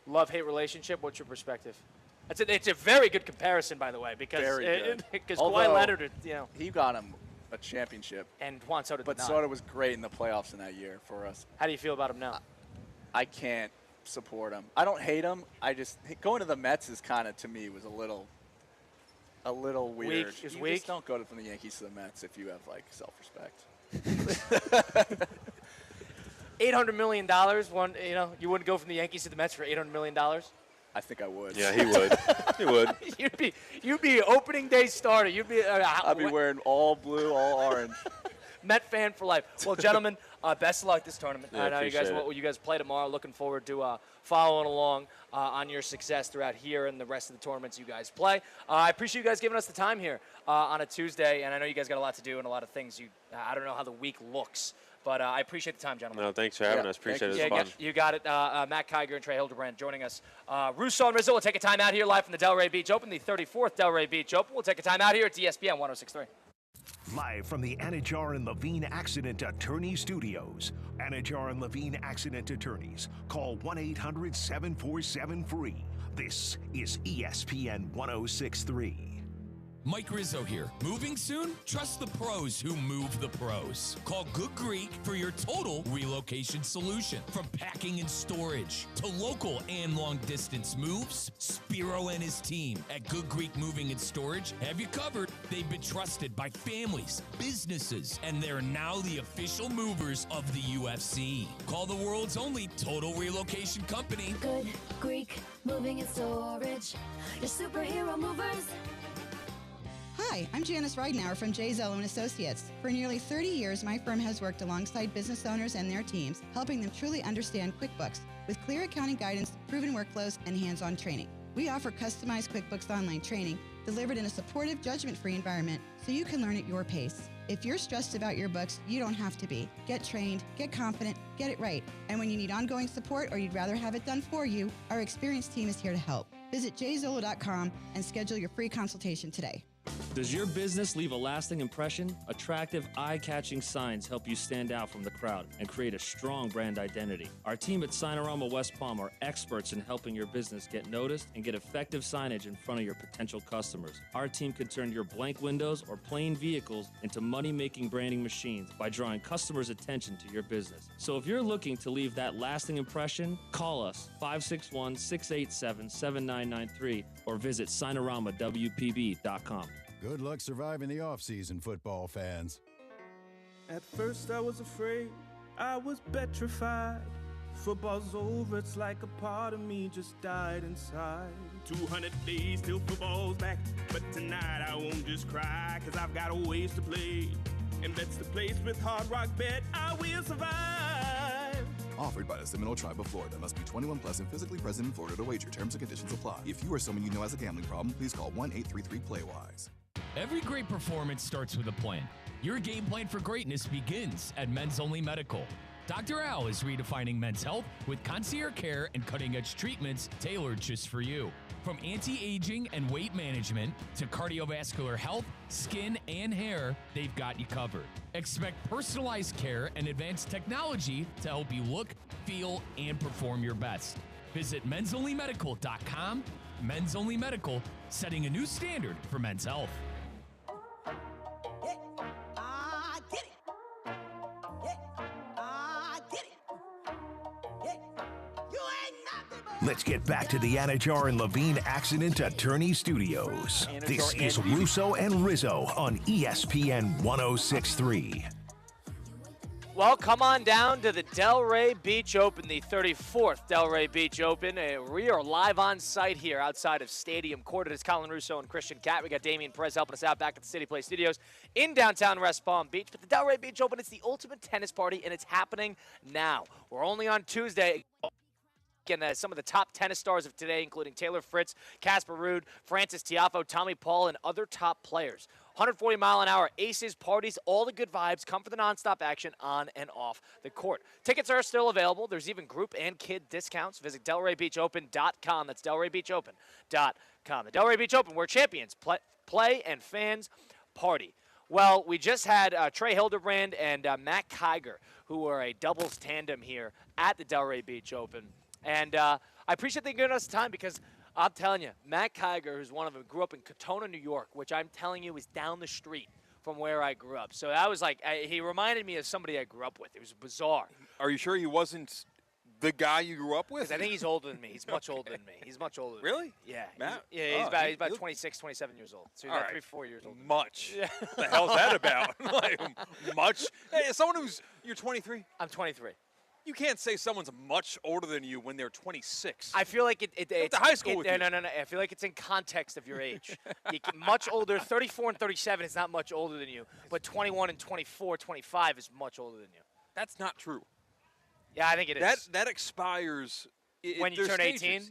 love-hate relationship. What's your perspective? It's a very good comparison, by the way, because Kawhi Leonard, he got him a championship, and Juan Soto did but not. Soto was great in the playoffs in that year for us. How do you feel about him now? I can't support him. I don't hate him. I just going to the Mets is kind of, to me, was a little weird. Weak. It's you weak. Just don't go from the Yankees to the Mets if you have like self-respect. $800 million. You wouldn't go from the Yankees to the Mets for $800 million. I think I would. Yeah, he would. He would. You'd be opening day starter. You'd be. I'd be wearing all blue, all orange. Met fan for life. Well, gentlemen, best of luck this tournament. Yeah, I know you guys play tomorrow. Looking forward to following along on your success throughout here and the rest of the tournaments you guys play. I appreciate you guys giving us the time here on a Tuesday, and I know you guys got a lot to do and a lot of things. I don't know how the week looks. But I appreciate the time, gentlemen. No, thanks for having us. Appreciate it. It was fun. You got it. Matt Kiger and Trey Hildebrand joining us. Russo and Rizzo will take a time out here live from the Delray Beach Open, the 34th Delray Beach Open. We'll take a time out here at ESPN 106.3. Live from the Anajar and Levine Accident Attorney Studios. Anajar and Levine Accident Attorneys. Call 1-800-747-FREE. This is ESPN 1063. Mike Rizzo here. Moving soon? Trust the pros who move the pros. Call Good Greek for your total relocation solution. From packing and storage to local and long distance moves, Spiro and his team at Good Greek Moving and Storage have you covered. They've been trusted by families, businesses, and they're now the official movers of the UFC. Call the world's only total relocation company. Good Greek Moving and Storage. Your superhero movers. Hi, I'm Janice Ridenour from J. Zello & Associates. For nearly 30 years, my firm has worked alongside business owners and their teams, helping them truly understand QuickBooks with clear accounting guidance, proven workflows, and hands-on training. We offer customized QuickBooks Online training delivered in a supportive, judgment-free environment so you can learn at your pace. If you're stressed about your books, you don't have to be. Get trained, get confident, get it right. And when you need ongoing support or you'd rather have it done for you, our experienced team is here to help. Visit jzolo.com and schedule your free consultation today. Does your business leave a lasting impression? Attractive, eye-catching signs help you stand out from the crowd and create a strong brand identity. Our team at Signorama West Palm are experts in helping your business get noticed and get effective signage in front of your potential customers. Our team can turn your blank windows or plain vehicles into money-making branding machines by drawing customers' attention to your business. So if you're looking to leave that lasting impression, call us 561-687-7993 or visit signoramawpb.com. Good luck surviving the off-season, football fans. At first I was afraid, I was petrified. Football's over, it's like a part of me just died inside. 200 days till football's back, but tonight I won't just cry, 'cause I've got a ways to play. And that's the place with Hard Rock Bet, I will survive. Offered by the Seminole Tribe of Florida. Must be 21 plus and physically present in Florida to wager. Terms and conditions apply. If you or someone you know has a gambling problem, please call 1-833-PLAY-WISE. Every great performance starts with a plan. Your game plan for greatness begins at Men's Only Medical. Dr. Al is redefining men's health with concierge care and cutting-edge treatments tailored just for you. From anti-aging and weight management to cardiovascular health, skin, and hair, they've got you covered. Expect personalized care and advanced technology to help you look, feel, and perform your best. Visit mensonlymedical.com. Men's Only Medical, setting a new standard for men's health. Let's get back to the Anajar and Levine Accident Attorney Studios. This is Russo and Rizzo on ESPN 1063. Well, come on down to the Delray Beach Open, the 34th Delray Beach Open. We are live on site here outside of Stadium Court. It is Colin Russo and Christian Catt. We got Damian Perez helping us out back at the City Play Studios in downtown West Palm Beach. But the Delray Beach Open, it's the ultimate tennis party, and it's happening now. We're only on Tuesday. And some of the top tennis stars of today, including Taylor Fritz, Casper Ruud, Francis Tiafoe, Tommy Paul, and other top players. 140-mile-an-hour aces, parties, all the good vibes come for the nonstop action on and off the court. Tickets are still available. There's even group and kid discounts. Visit DelrayBeachOpen.com. That's DelrayBeachOpen.com. The Delray Beach Open, where champions play and fans party. Well, we just had Trey Hildebrand and Matt Kiger, who are a doubles tandem here at the Delray Beach Open. And I appreciate they giving us time because I'm telling you, Matt Kiger, who's one of them, grew up in Katona, New York, which I'm telling you is down the street from where I grew up. So that was like, he reminded me of somebody I grew up with. It was bizarre. Are you sure he wasn't the guy you grew up with? Because I think he's older than me. He's much older than me. He's much older than Really? me. Yeah. Matt? He's about 26, 27 years old. So he's about 3-4 years old. Much. What the hell's that about? Like, much? Hey, someone you're 23? I'm 23. You can't say someone's much older than you when they're 26. I feel like it's to high school with you. No. I feel like it's in context of your age. Much older, 34 and 37 is not much older than you, but 21 and 24, 25 is much older than you. That's not true. Yeah, I think it is. That expires when you turn 18.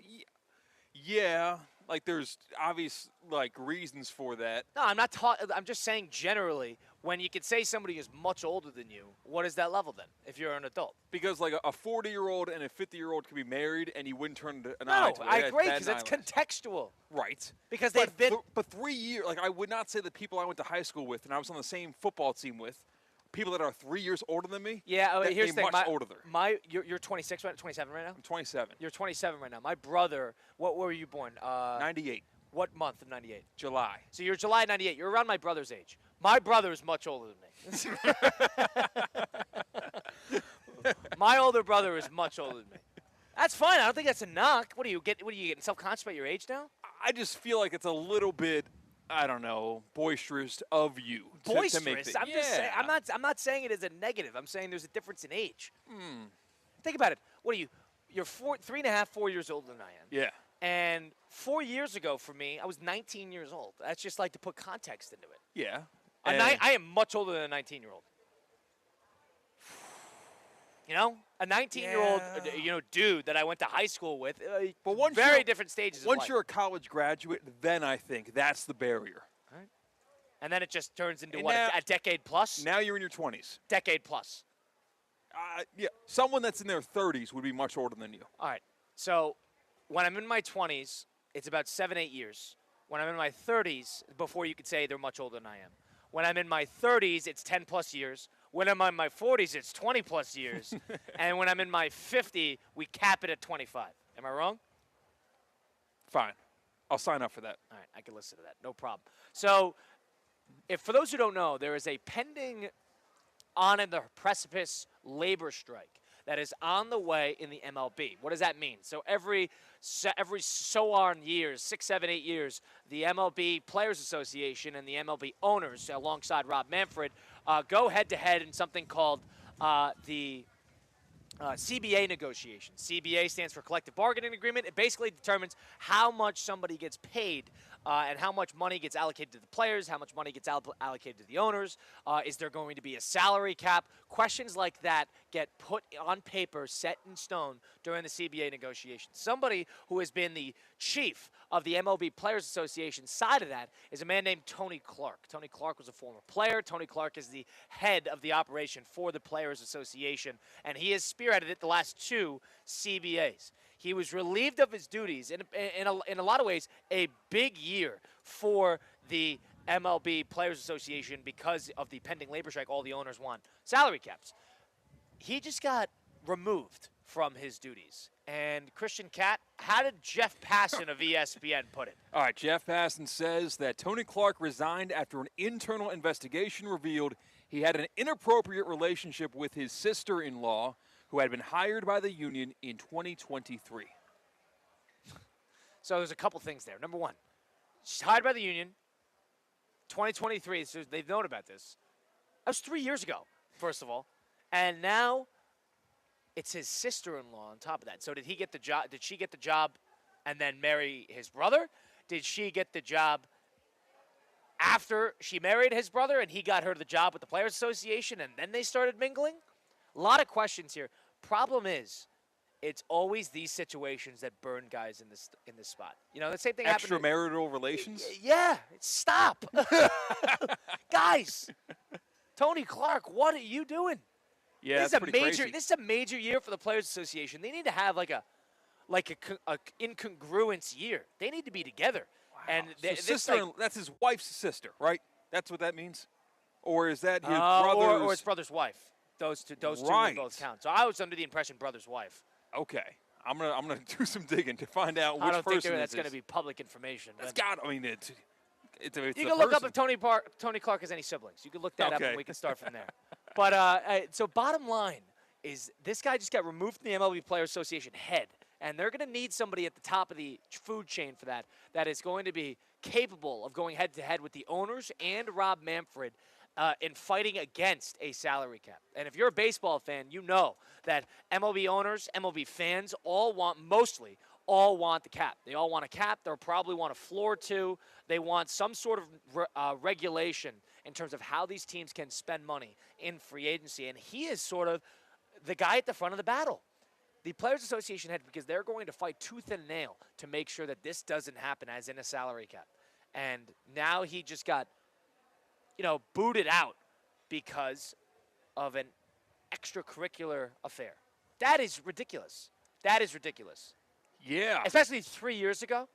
Yeah, Like, there's obvious, like, reasons for that. No, I'm not talking. I'm just saying generally, when you could say somebody is much older than you, what is that level then? If you're an adult, Because, like, a 40-year-old and a 50-year-old could be married, and you wouldn't turn an no, eye to it. I That's agree bad because that's nihilist. contextual. Right. Because But they've been. But 3 years, like, I would not say the people I went to high school with and I was on the same football team with, people that are 3 years older than me, Yeah, that here's the they're thing. much older. You're 26, right? 27 right now? I'm 27. You're 27 right now. My brother, what were you born? 98. What month of 98? July. So you're July 98. You're around my brother's age. My brother is much older than me. My older brother is much older than me. That's fine. I don't think that's a knock. What are you getting self-conscious about your age now? I just feel like it's a little bit, I don't know, boisterous of you. Boisterous. To make I'm just saying. I'm not saying it as a negative. I'm saying there's a difference in age. Think about it. What are you? You're 3.5, 4 years older than I am. Yeah. And 4 years ago for me, I was 19 years old. That's just like to put context into it. Yeah. I am much older than a 19-year-old. You know, a 19-year-old, dude that I went to high school with. But once very different stages. Once of you're a college graduate, then I think that's the barrier. life. And then it just turns into And what, now- a decade plus? Now you're in your 20s. Decade plus. Yeah, someone that's in their 30s would be much older than you. All right. So when I'm in my 20s, it's about 7, 8 years. When I'm in my 30s, before you could say they're much older than I am. When I'm in my 30s, it's 10 plus years. When I'm in my 40s, it's 20 plus years. And when I'm in my 50, we cap it at 25. Am I wrong? Fine. I'll sign up for that. All right, I can listen to that. No problem. So, if for those who don't know, there is a pending on the precipice labor strike that is on the way in the MLB. What does that mean? So every so on years, 6, 7, 8 years, the MLB Players Association and the MLB owners, alongside Rob Manfred, go head-to-head in something called the CBA negotiations. CBA stands for Collective Bargaining Agreement. It basically determines how much somebody gets paid and how much money gets allocated to the players, how much money gets allocated to the owners. Is there going to be a salary cap? Questions like that get put on paper, set in stone during the CBA negotiations. Somebody who has been the chief of the MLB Players Association side of that is a man named Tony Clark. Tony Clark was a former player. Tony Clark is the head of the operation for the Players Association, and he has spearheaded it the last 2 CBAs. He was relieved of his duties in a lot of ways, a big year for the MLB Players Association because of the pending labor strike. All the owners want salary caps. He just got removed from his duties. And Christian Cat, how did Jeff Passan of ESPN put it? All right, Jeff Passan says that Tony Clark resigned after an internal investigation revealed he had an inappropriate relationship with his sister-in-law, who had been hired by the union in 2023. So there's a couple things there. Number one, she's hired by the union, 2023, so they've known about this. That was 3 years ago, first of all. And now it's his sister-in-law on top of that. So did he get the job? Did she get the job and then marry his brother? Did she get the job after she married his brother and he got her the job with the Players Association and then they started mingling? A lot of questions here. Problem is, it's always these situations that burn guys in this spot. You know, the same thing happened. Extramarital relations? Yeah, stop. Guys, Tony Clark, what are you doing? Yeah, this is that's a pretty major. crazy. This is a major year for the Players Association. They need to have like a incongruence year. They need to be together. Wow. And So that's his wife's sister, right? That's what that means? Or is that his brother's? Or his brother's wife. Those two Right. both count. So I was under the impression brother's wife. Okay. I'm gonna do some digging to find out which I don't think person that's going to is. be public information. That's but got. I mean, it's you the can look up person. if Tony Clark has any siblings. You can look that up, Okay. and we can start from there. But so bottom line is this guy just got removed from the MLB Players Association head, and they're going to need somebody at the top of the food chain for that is going to be capable of going head-to-head with the owners and Rob Manfred in fighting against a salary cap. And if you're a baseball fan, you know that MLB owners, MLB fans mostly all want the cap. They all want a cap. They'll probably want a floor too. They want some sort of regulation in terms of how these teams can spend money in free agency. And he is sort of the guy at the front of the battle. the Players Association head, because they're going to fight tooth and nail to make sure that this doesn't happen as in a salary cap. And now he just got, booted out because of an extracurricular affair. That is ridiculous. That is ridiculous. Yeah. Especially 3 years ago.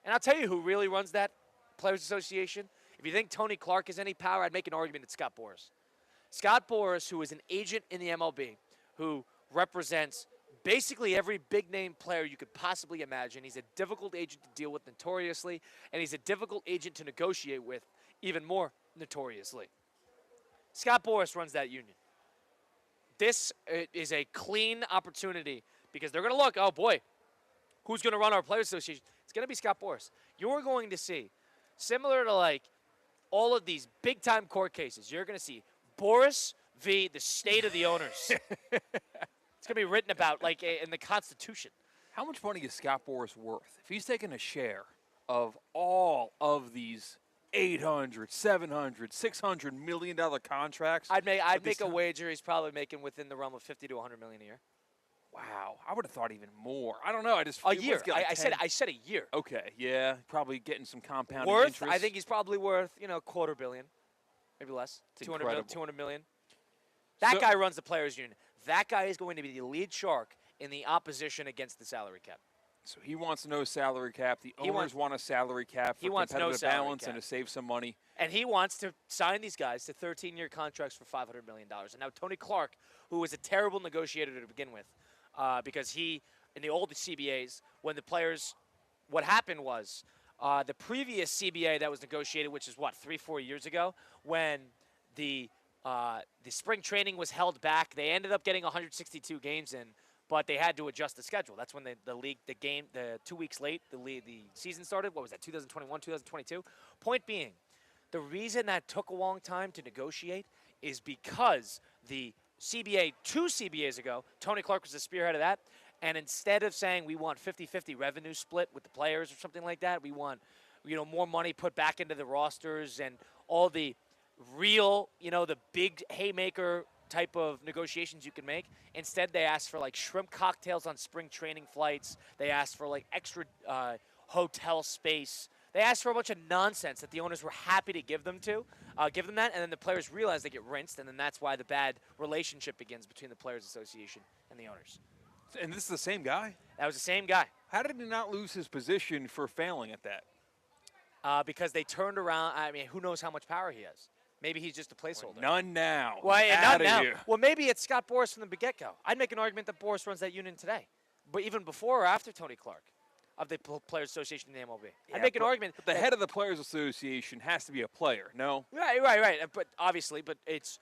And I'll tell you who really runs that Players Association. If you think Tony Clark has any power, I'd make an argument it's Scott Boras. Scott Boras, who is an agent in the MLB, who represents basically every big-name player you could possibly imagine. He's a difficult agent to deal with notoriously, and he's a difficult agent to negotiate with even more notoriously. Scott Boras runs that union. This is a clean opportunity because they're going to look, oh, boy, who's going to run our Players Association? It's going to be Scott Boras. You're going to see, similar to like all of these big-time court cases, you're going to see Boras v. the state of the owners. It's going to be written about like in the Constitution. How much money is Scott Boras worth? If he's taking a share of all of these $800, $700, $600 million contracts, I'd make a wager he's probably making within the realm of $50 to $100 million a year. Wow, I would have thought even more. I don't know. A year. I said a year. Okay, yeah, probably getting some compounding Worth? interest. I think he's probably worth $250 million, maybe less. It's 200 million. That guy runs the players' union. That guy is going to be the lead shark in the opposition against the salary cap. So he wants no salary cap. The owners want a salary cap for competitive balance and to save some money. And he wants to sign these guys to 13-year contracts for $500 million. And now Tony Clark, who was a terrible negotiator to begin with, because he, in the old CBAs, when the players, what happened was the previous CBA that was negotiated, which is 3-4 years ago, when the spring training was held back, they ended up getting 162 games in, but they had to adjust the schedule. That's when the 2 weeks late, the season started. What was that, 2021, 2022? Point being, the reason that took a long time to negotiate is because the CBA, 2 CBAs ago, Tony Clark was the spearhead of that, and instead of saying we want 50-50 revenue split with the players or something like that, we want more money put back into the rosters and all the real, the big haymaker type of negotiations you can make. Instead, they asked for like shrimp cocktails on spring training flights. They asked for like extra hotel space. They asked for a bunch of nonsense that the owners were happy to give them that, and then the players realize they get rinsed, and then that's why the bad relationship begins between the Players Association and the owners. And this is the same guy? That was the same guy. How did he not lose his position for failing at that? Because they turned around. I mean, who knows how much power he has? Maybe he's just a placeholder. None now. Well, none now. Here. Well, maybe it's Scott Boras from the get-go. I'd make an argument that Boras runs that union today, but even before or after Tony Clark of the Players Association in the MLB. I'd make an argument. But the head of the Players Association has to be a player, no? Right. But obviously, it's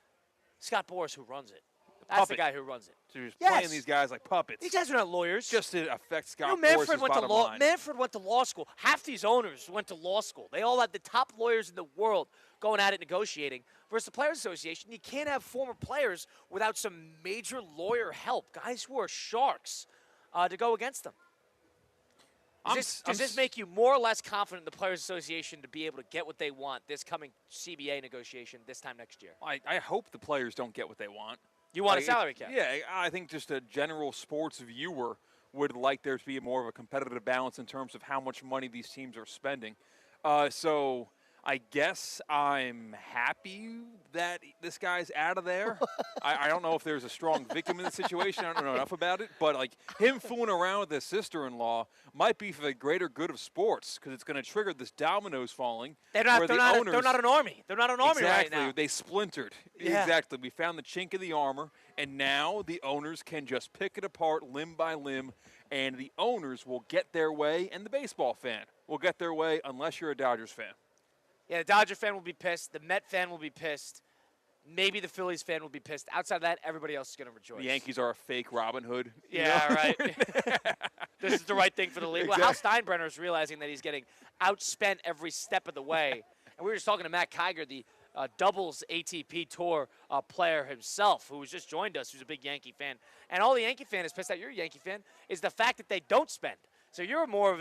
Scott Boras who runs it. That's the guy who runs it. So you're just playing these guys like puppets. These guys are not lawyers. Just to affect Scott Boras' Manfred went to bottom line. Manfred went to law school. Half these owners went to law school. They all had the top lawyers in the world going at it negotiating. Versus the Players Association, you can't have former players without some major lawyer help, guys who are sharks, to go against them. Does this make you more or less confident in the Players Association to be able to get what they want this coming CBA negotiation this time next year? I hope the players don't get what they want. You want a salary cap? Yeah, I think just a general sports viewer would like there to be more of a competitive balance in terms of how much money these teams are spending. So I guess I'm happy that this guy's out of there. I don't know if there's a strong victim in the situation. I don't know enough about it. But, like, him fooling around with his sister-in-law might be for the greater good of sports because it's going to trigger this dominoes falling. They're not an army. They're not an army right now. Exactly. They splintered. Yeah. Exactly. We found the chink in the armor, and now the owners can just pick it apart limb by limb, and the owners will get their way, and the baseball fan will get their way unless you're a Dodgers fan. Yeah, the Dodger fan will be pissed. The Met fan will be pissed. Maybe the Phillies fan will be pissed. Outside of that, everybody else is going to rejoice. The Yankees are a fake Robin Hood. Yeah, right. This is the right thing for the league. Well, Hal Steinbrenner is realizing that he's getting outspent every step of the way. And we were just talking to Matt Kiger, the doubles ATP Tour player himself, who has just joined us, who's a big Yankee fan. And all the Yankee fan is pissed at, you're a Yankee fan, is the fact that they don't spend. So you're more of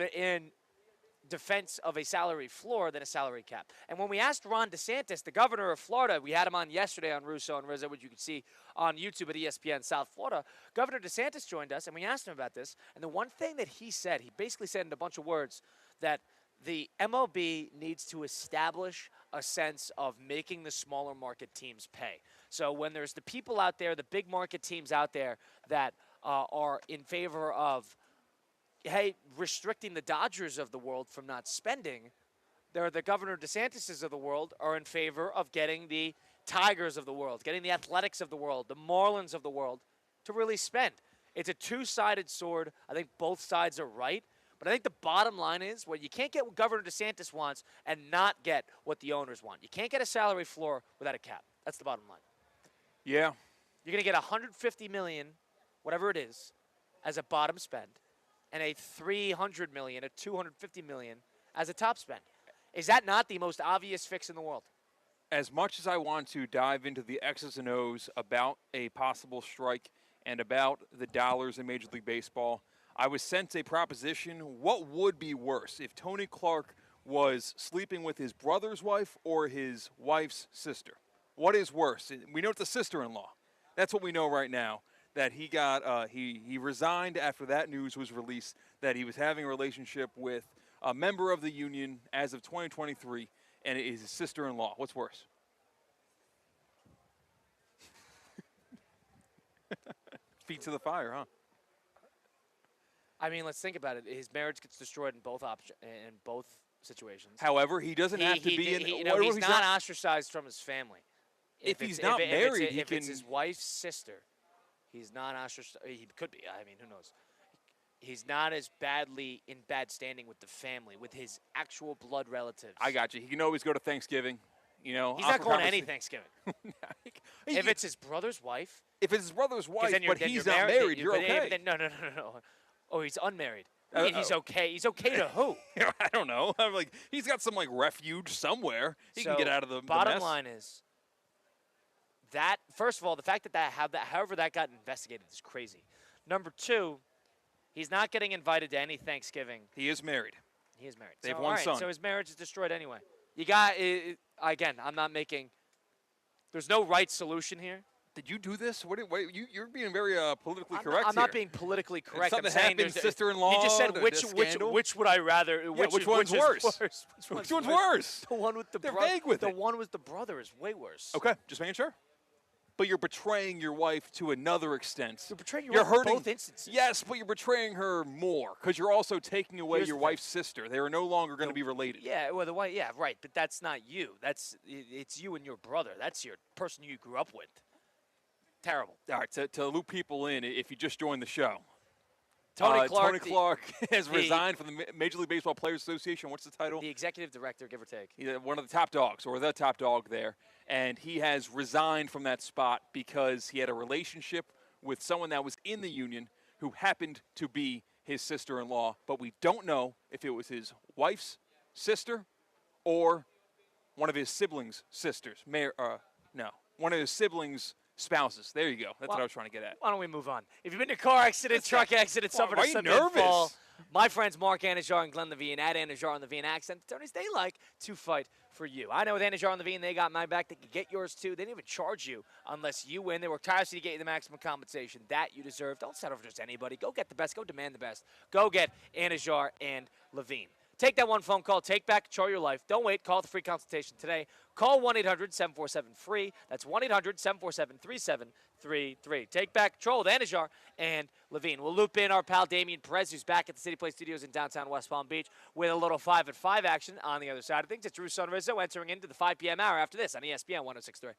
defense of a salary floor than a salary cap. And when we asked Ron DeSantis, the governor of Florida, we had him on yesterday on Russo and Rizzo, which you can see on YouTube at ESPN South Florida. Governor DeSantis joined us, and we asked him about this. And the one thing that he said, he basically said in a bunch of words that the MLB needs to establish a sense of making the smaller market teams pay. So when there's the people out there, the big market teams out there that are in favor of, hey, restricting the Dodgers of the world from not spending, there are the Governor DeSantis of the world are in favor of getting the Tigers of the world, getting the Athletics of the world, the Marlins of the world to really spend. It's a two-sided sword. I think both sides are right. But I think the bottom line is, well, you can't get what Governor DeSantis wants and not get what the owners want. You can't get a salary floor without a cap. That's the bottom line. Yeah. You're going to get $150 million, whatever it is, as a bottom spend, and a $300 million, a $250 million as a top spend. Is that not the most obvious fix in the world? As much as I want to dive into the X's and O's about a possible strike and about the dollars in Major League Baseball, I was sent a proposition. What would be worse if Tony Clark was sleeping with his brother's wife or his wife's sister? What is worse? We know it's a sister-in-law. That's what we know right now. That he got, he resigned after that news was released, that he was having a relationship with a member of the union as of 2023, and it is his sister-in-law. What's worse? Feet to the fire, huh? I mean, let's think about it. His marriage gets destroyed in both situations. However, he doesn't have to be in. He's not ostracized from his family. If he's not married, if it's his wife's sister, he's not ostracized. He could be. I mean, who knows? He's not as badly in bad standing with the family, with his actual blood relatives. I got you. He can always go to Thanksgiving. You know, he's not going to any Thanksgiving. If it's his brother's wife. If it's his brother's wife, but he's not married, you're okay. No. Oh, he's unmarried. He's okay. He's okay to who? I don't know. I'm like, he's got some like refuge somewhere. He can get out of the bottom mess. line is that, first of all, the fact that however that got investigated is crazy. Number two, he's not getting invited to any Thanksgiving. He is married. He is married. They have one son. So his marriage is destroyed anyway. You got again. I'm not making. There's no right solution here. Did you do this? You're being very politically correct. I'm not being politically correct. Something I'm saying happened, sister-in-law. You just said which would I rather? Which one's worse? Which one's worse? The one with the brother. Vague with the one with the brother is way worse. Okay, just making sure. But you're betraying your wife to another extent. You're betraying your wife in both instances. Yes, but you're betraying her more because you're also taking away your wife's sister. They are no longer going to be related. Yeah, well, the wife. Yeah, right. But that's not you. It's you and your brother. That's your person you grew up with. Terrible. All right, to loop people in, if you just joined the show, Tony Clark has resigned from the Major League Baseball Players Association. What's the title? The executive director, give or take. He's one of the top dogs, or the top dog there. And he has resigned from that spot because he had a relationship with someone that was in the union who happened to be his sister-in-law. But we don't know if it was his wife's sister or one of his siblings' sisters. One of his siblings' spouses. There you go. That's what I was trying to get at. Why don't we move on? If you've been in a car accident, truck accident, suffered a sudden fall, my friends Mark Anajar and Glenn Levine at Anajar and Levine Accent Attorneys, they like to fight for you. I know with Anajar and Levine, they got my back. They can get yours too. They didn't even charge you unless you win. They work tirelessly to get you the maximum compensation that you deserve. Don't settle for just anybody. Go get the best. Go demand the best. Go get Anajar and Levine. Take that one phone call. Take back control of your life. Don't wait. Call the free consultation today. Call 1-800-747-FREE. That's 1-800-747-3733. Take back control with Anajar and Levine. We'll loop in our pal Damian Perez, who's back at the City Play Studios in downtown West Palm Beach with a little 5 at 5 action on the other side of things. It's Russo and Rizzo entering into the 5 p.m. hour after this on ESPN 106.3.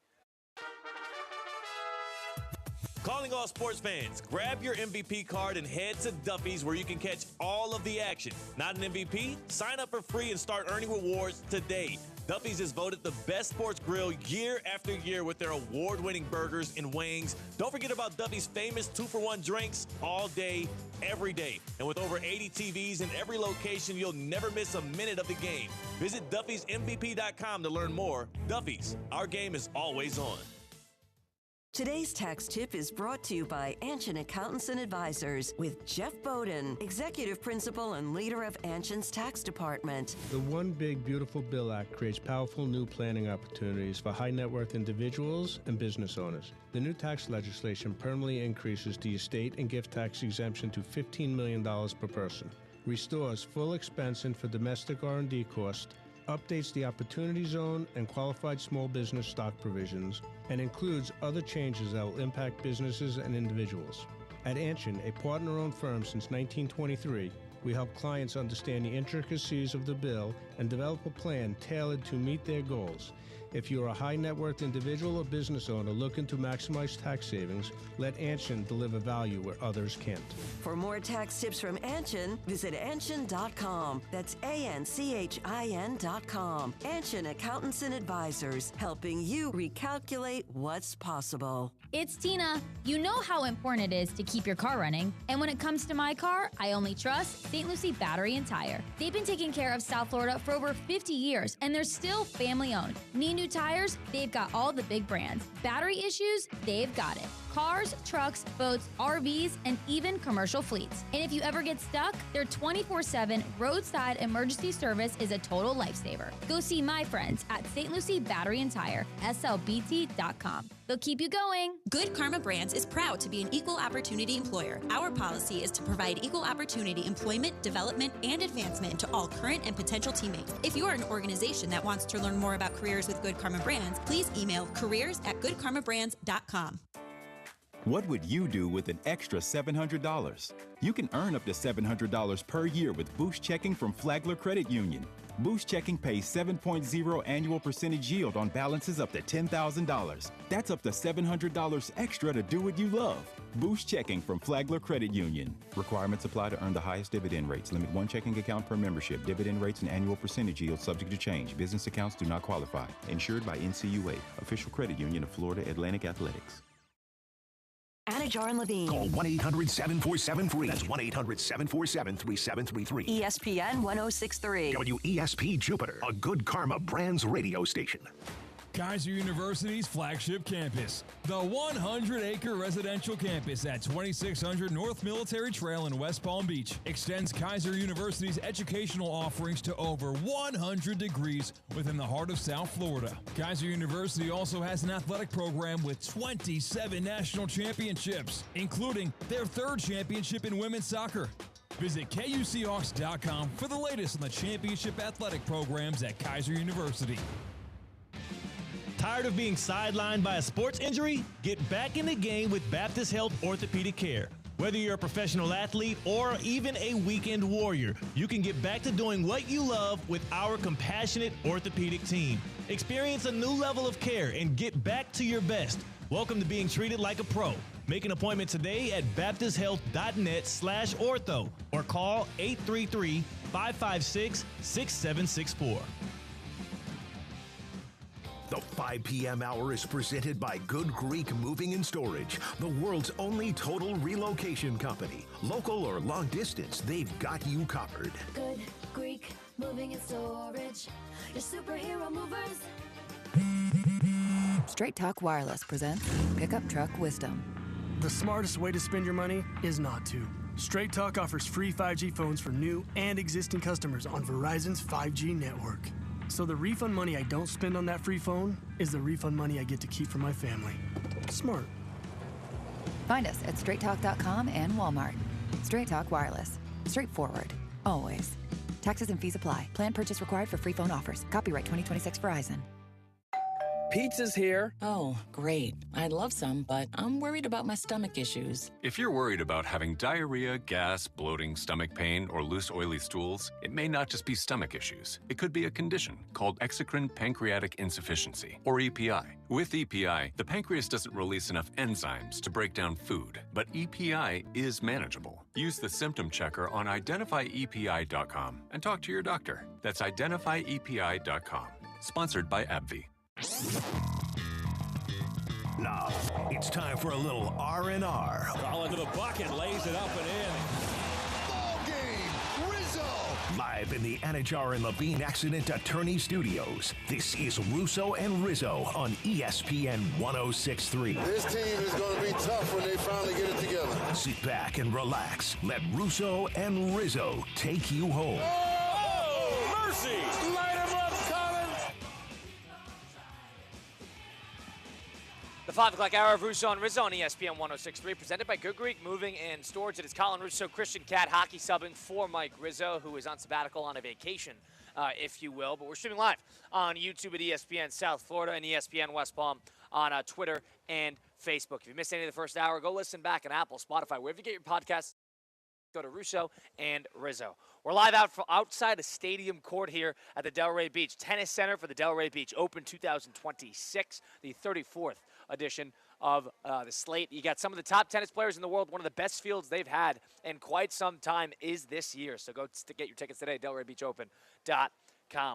Calling all sports fans, grab your MVP card and head to Duffy's where you can catch all of the action. Not an MVP? Sign up for free and start earning rewards today. Duffy's is voted the best sports grill year after year with their award-winning burgers and wings. Don't forget about Duffy's famous 2-for-1 drinks all day, every day. And with over 80 TVs in every location, you'll never miss a minute of the game. Visit Duffy'sMVP.com to learn more. Duffy's, our game is always on. Today's tax tip is brought to you by Anshin Accountants and Advisors with Jeff Bowden, Executive Principal and leader of Anshin's Tax Department. The One Big Beautiful Bill Act creates powerful new planning opportunities for high net worth individuals and business owners. The new tax legislation permanently increases the estate and gift tax exemption to $15 million per person, restores full expensing for domestic R&D costs, updates the Opportunity Zone and qualified small business stock provisions, and includes other changes that will impact businesses and individuals. At Anshin, a partner-owned firm since 1923, we help clients understand the intricacies of the bill and develop a plan tailored to meet their goals. If you're a high net worth individual or business owner looking to maximize tax savings, let Anshin deliver value where others can't. For more tax tips from Anshin, visit Anshin.com. That's ANCHIN.com. Anshin Accountants and Advisors, helping you recalculate what's possible. It's Tina. You know how important it is to keep your car running. And when it comes to my car, I only trust St. Lucie Battery and Tire. They've been taking care of South Florida for over 50 years, and they're still family-owned. Need new tires? They've got all the big brands. Battery issues? They've got it. Cars, trucks, boats, RVs, and even commercial fleets. And if you ever get stuck, their 24/7 roadside emergency service is a total lifesaver. Go see my friends at St. Lucie Battery and Tire, slbt.com. They'll keep you going. Good Karma Brands is proud to be an equal opportunity employer. Our policy is to provide equal opportunity employment, development, and advancement to all current and potential teammates. If you are an organization that wants to learn more about careers with Good Karma Brands, please email careers@goodkarmabrands.com. What would you do with an extra $700? You can earn up to $700 per year with Boost Checking from Flagler Credit Union. Boost Checking pays 7.0 annual percentage yield on balances up to $10,000. That's up to $700 extra to do what you love. Boost Checking from Flagler Credit Union. Requirements apply to earn the highest dividend rates. Limit one checking account per membership. Dividend rates and annual percentage yield subject to change. Business accounts do not qualify. Insured by NCUA, official credit union of Florida Atlantic Athletics. Anajar and Levine. Call 1-800-747-FREE. That's 1-800-747-3733. ESPN 1063. WESP Jupiter, a Good Karma Brands radio station. Kaiser University's flagship campus, the 100-acre residential campus at 2600 North Military Trail in West Palm Beach, extends Kaiser University's educational offerings to over 100 degrees within the heart of South Florida. Kaiser University also has an athletic program with 27 national championships, including their third championship in women's soccer. Visit KUCHawks.com for the latest on the championship athletic programs at Kaiser University. Tired of being sidelined by a sports injury? Get back in the game with Baptist Health Orthopedic Care. Whether you're a professional athlete or even a weekend warrior, you can get back to doing what you love with our compassionate orthopedic team. Experience a new level of care and get back to your best. Welcome to being treated like a pro. Make an appointment today at baptisthealth.net/ortho or call 833-556-6764. The 5 p.m. hour is presented by Good Greek Moving and Storage, the world's only total relocation company. Local or long distance, they've got you covered. Good Greek Moving and Storage, your superhero movers. Straight Talk Wireless presents Pickup Truck Wisdom. The smartest way to spend your money is not to. Straight Talk offers free 5G phones for new and existing customers on Verizon's 5G network. So the refund money I don't spend on that free phone is the refund money I get to keep for my family. Smart. Find us at straighttalk.com and Walmart. Straight Talk Wireless. Straightforward. Always. Taxes and fees apply. Plan purchase required for free phone offers. Copyright 2026 Verizon. Pizza's here. Oh, great. I'd love some, but I'm worried about my stomach issues. If you're worried about having diarrhea, gas, bloating, stomach pain, or loose, oily stools, it may not just be stomach issues. It could be a condition called exocrine pancreatic insufficiency, or EPI. With EPI, the pancreas doesn't release enough enzymes to break down food, but EPI is manageable. Use the symptom checker on identifyepi.com and talk to your doctor. That's identifyepi.com. Sponsored by AbbVie. Now, it's time for a little R&R. Colin to the bucket, lays it up and in. Ball game. Rizzo Live in the Anajar and Levine Accident Attorney Studios, this is Russo and Rizzo on ESPN 106.3. This team is going to be tough when they finally get it together. Sit back and relax. Let Russo and Rizzo take you home. Oh, mercy! Light him up, Colin! The 5 o'clock hour of Russo and Rizzo on ESPN 106.3, presented by Good Greek Moving and Storage. It is Colin Russo, Christian Cat, hockey subbing for Mike Rizzo, who is on sabbatical on a vacation, if you will. But we're streaming live on YouTube at ESPN South Florida and ESPN West Palm on Twitter and Facebook. If you missed any of the first hour, go listen back on Apple, Spotify, wherever you get your podcasts. Go to Russo and Rizzo. We're live outside a stadium court here at the Delray Beach Tennis Center for the Delray Beach Open 2026, the 34th edition of the slate. You got some of the top tennis players in the world. One of the best fields they've had in quite some time is this year. So go get your tickets today, DelrayBeachOpen.com.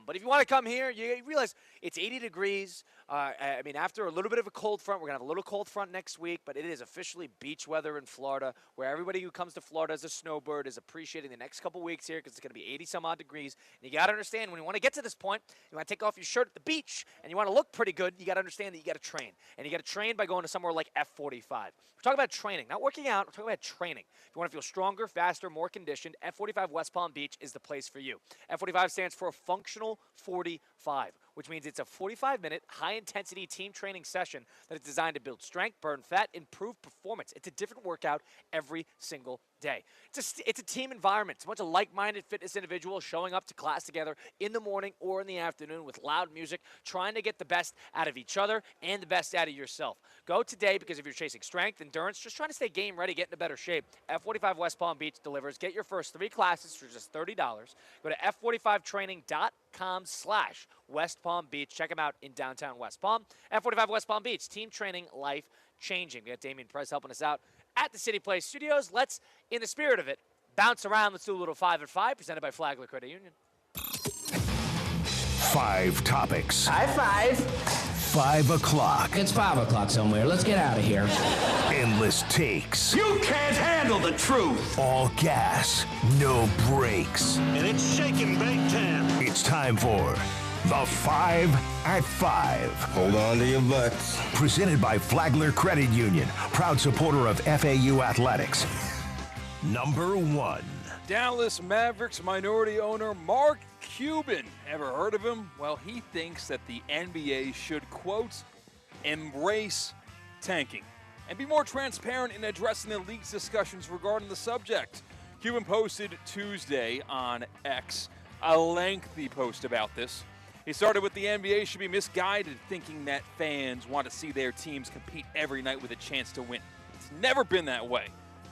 But if you want to come here, you realize it's 80 degrees. I mean, after a little bit of a cold front, we're going to have a little cold front next week, but it is officially beach weather in Florida, where everybody who comes to Florida as a snowbird is appreciating the next couple weeks here because it's going to be 80-some-odd degrees. And you got to understand, when you want to get to this point, you want to take off your shirt at the beach, and you want to look pretty good, you got to understand that you got to train. And you got to train by going to somewhere like F45. We're talking about training, not working out. We're talking about training. If you want to feel stronger, faster, more conditioned, F45 West Palm Beach is the place for you. F45 stands for a functional 45, which means it's a 45-minute, high-intensity team training session that is designed to build strength, burn fat, improve performance. It's a different workout every single day. It's a team environment. It's a bunch of like-minded fitness individuals showing up to class together in the morning or in the afternoon with loud music, trying to get the best out of each other and the best out of yourself. Go today because if you're chasing strength, endurance, just trying to stay game ready, get into better shape, F45 West Palm Beach delivers. Get your first 3 classes for just $30. Go to f45training.com/West Palm Beach. Check them out in downtown West Palm. F45 West Palm Beach, team training, life changing. We got Damian Price helping us out at the City Place Studios. Let's, in the spirit of it, bounce around. Let's do a little 5 at 5, presented by Flagler Credit Union. 5 topics. High five. 5 o'clock. It's 5 o'clock somewhere. Let's get out of here. Endless takes. You can't handle the truth. All gas, no brakes. And it's shaking big time. It's time for the 5 at 5. Hold on to your butts. Presented by Flagler Credit Union, proud supporter of FAU Athletics. Number 1. Dallas Mavericks minority owner Mark Cuban. Ever heard of him? Well, he thinks that the NBA should, quote, embrace tanking and be more transparent in addressing the league's discussions regarding the subject. Cuban posted Tuesday on X a lengthy post about this. He started with the NBA should be misguided, thinking that fans want to see their teams compete every night with a chance to win. It's never been that way.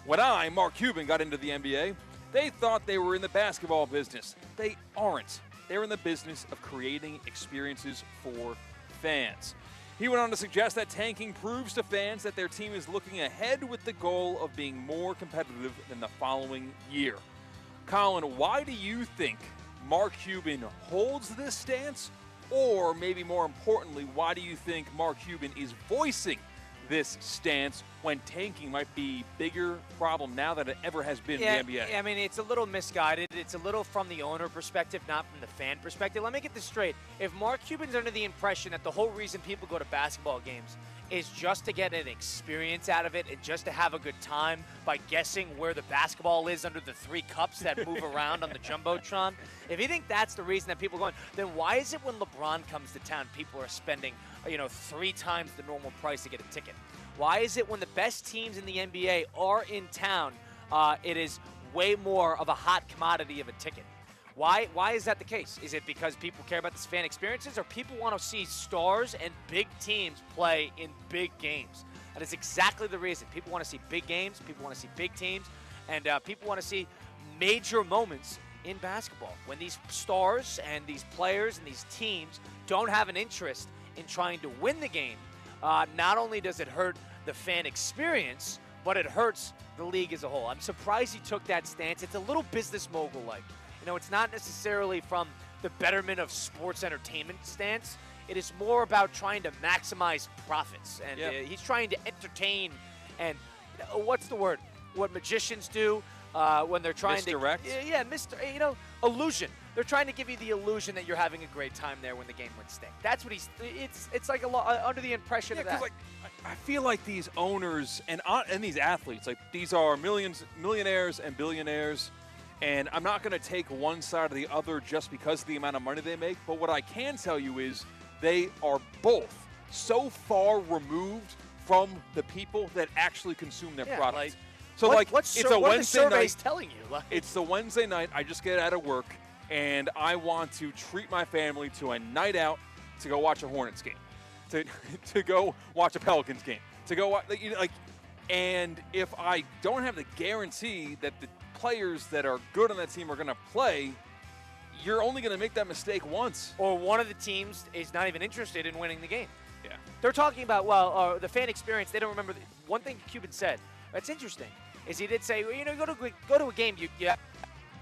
When I, Mark Cuban, got into the NBA, they thought they were in the basketball business. They aren't. They're in the business of creating experiences for fans. He went on to suggest that tanking proves to fans that their team is looking ahead with the goal of being more competitive than the following year. Colin, why do you think Mark Cuban holds this stance? Or maybe more importantly, why do you think Mark Cuban is voicing this stance when tanking might be a bigger problem now than it ever has been in the NBA? I mean, it's a little misguided. It's a little from the owner perspective, not from the fan perspective. Let me get this straight. If Mark Cuban's under the impression that the whole reason people go to basketball games is just to get an experience out of it and just to have a good time by guessing where the basketball is under the 3 cups that move around on the Jumbotron, if you think that's the reason that people are going, then why is it when LeBron comes to town, people are spending, 3 times the normal price to get a ticket? Why is it when the best teams in the NBA are in town, it is way more of a hot commodity of a ticket? Why is that the case? Is it because people care about this fan experiences, or people want to see stars and big teams play in big games? That is exactly the reason. People want to see big games, people want to see big teams, and people want to see major moments in basketball. When these stars and these players and these teams don't have an interest in trying to win the game, not only does it hurt the fan experience, but it hurts the league as a whole. I'm surprised he took that stance. It's a little business mogul-like. It's not necessarily from the betterment of sports entertainment stance. It is more about trying to maximize profits. And he's trying to entertain and, what's the word? What magicians do, when they're trying Misdirect? to illusion. They're trying to give you the illusion that you're having a great time there when the game would stink. That's what it's like under the impression of that. Like, I feel like these owners and these athletes, like these are millionaires and billionaires, and I'm not going to take one side or the other just because of the amount of money they make, but what I can tell you is they are both so far removed from the people that actually consume their products. It's a Wednesday night. Telling you? It's the Wednesday night. I just get out of work, and I want to treat my family to a night out to go watch a Hornets game, to go watch a Pelicans game, to go watch, and if I don't have the guarantee that the players that are good on that team are going to play, you're only going to make that mistake once. Or one of the teams is not even interested in winning the game. Yeah. They're talking about, the fan experience. They don't remember. One thing Cuban said that's interesting is he did say, go to a game, you have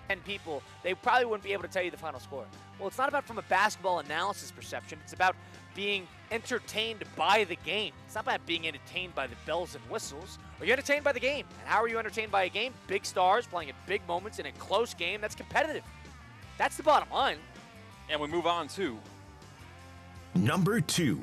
10 people, they probably wouldn't be able to tell you the final score. Well, it's not about from a basketball analysis perception. It's about being entertained by the game. It's not about being entertained by the bells and whistles. Are you entertained by the game? And how are you entertained by a game? Big stars playing at big moments in a close game that's competitive. That's the bottom line. And we move on to number 2.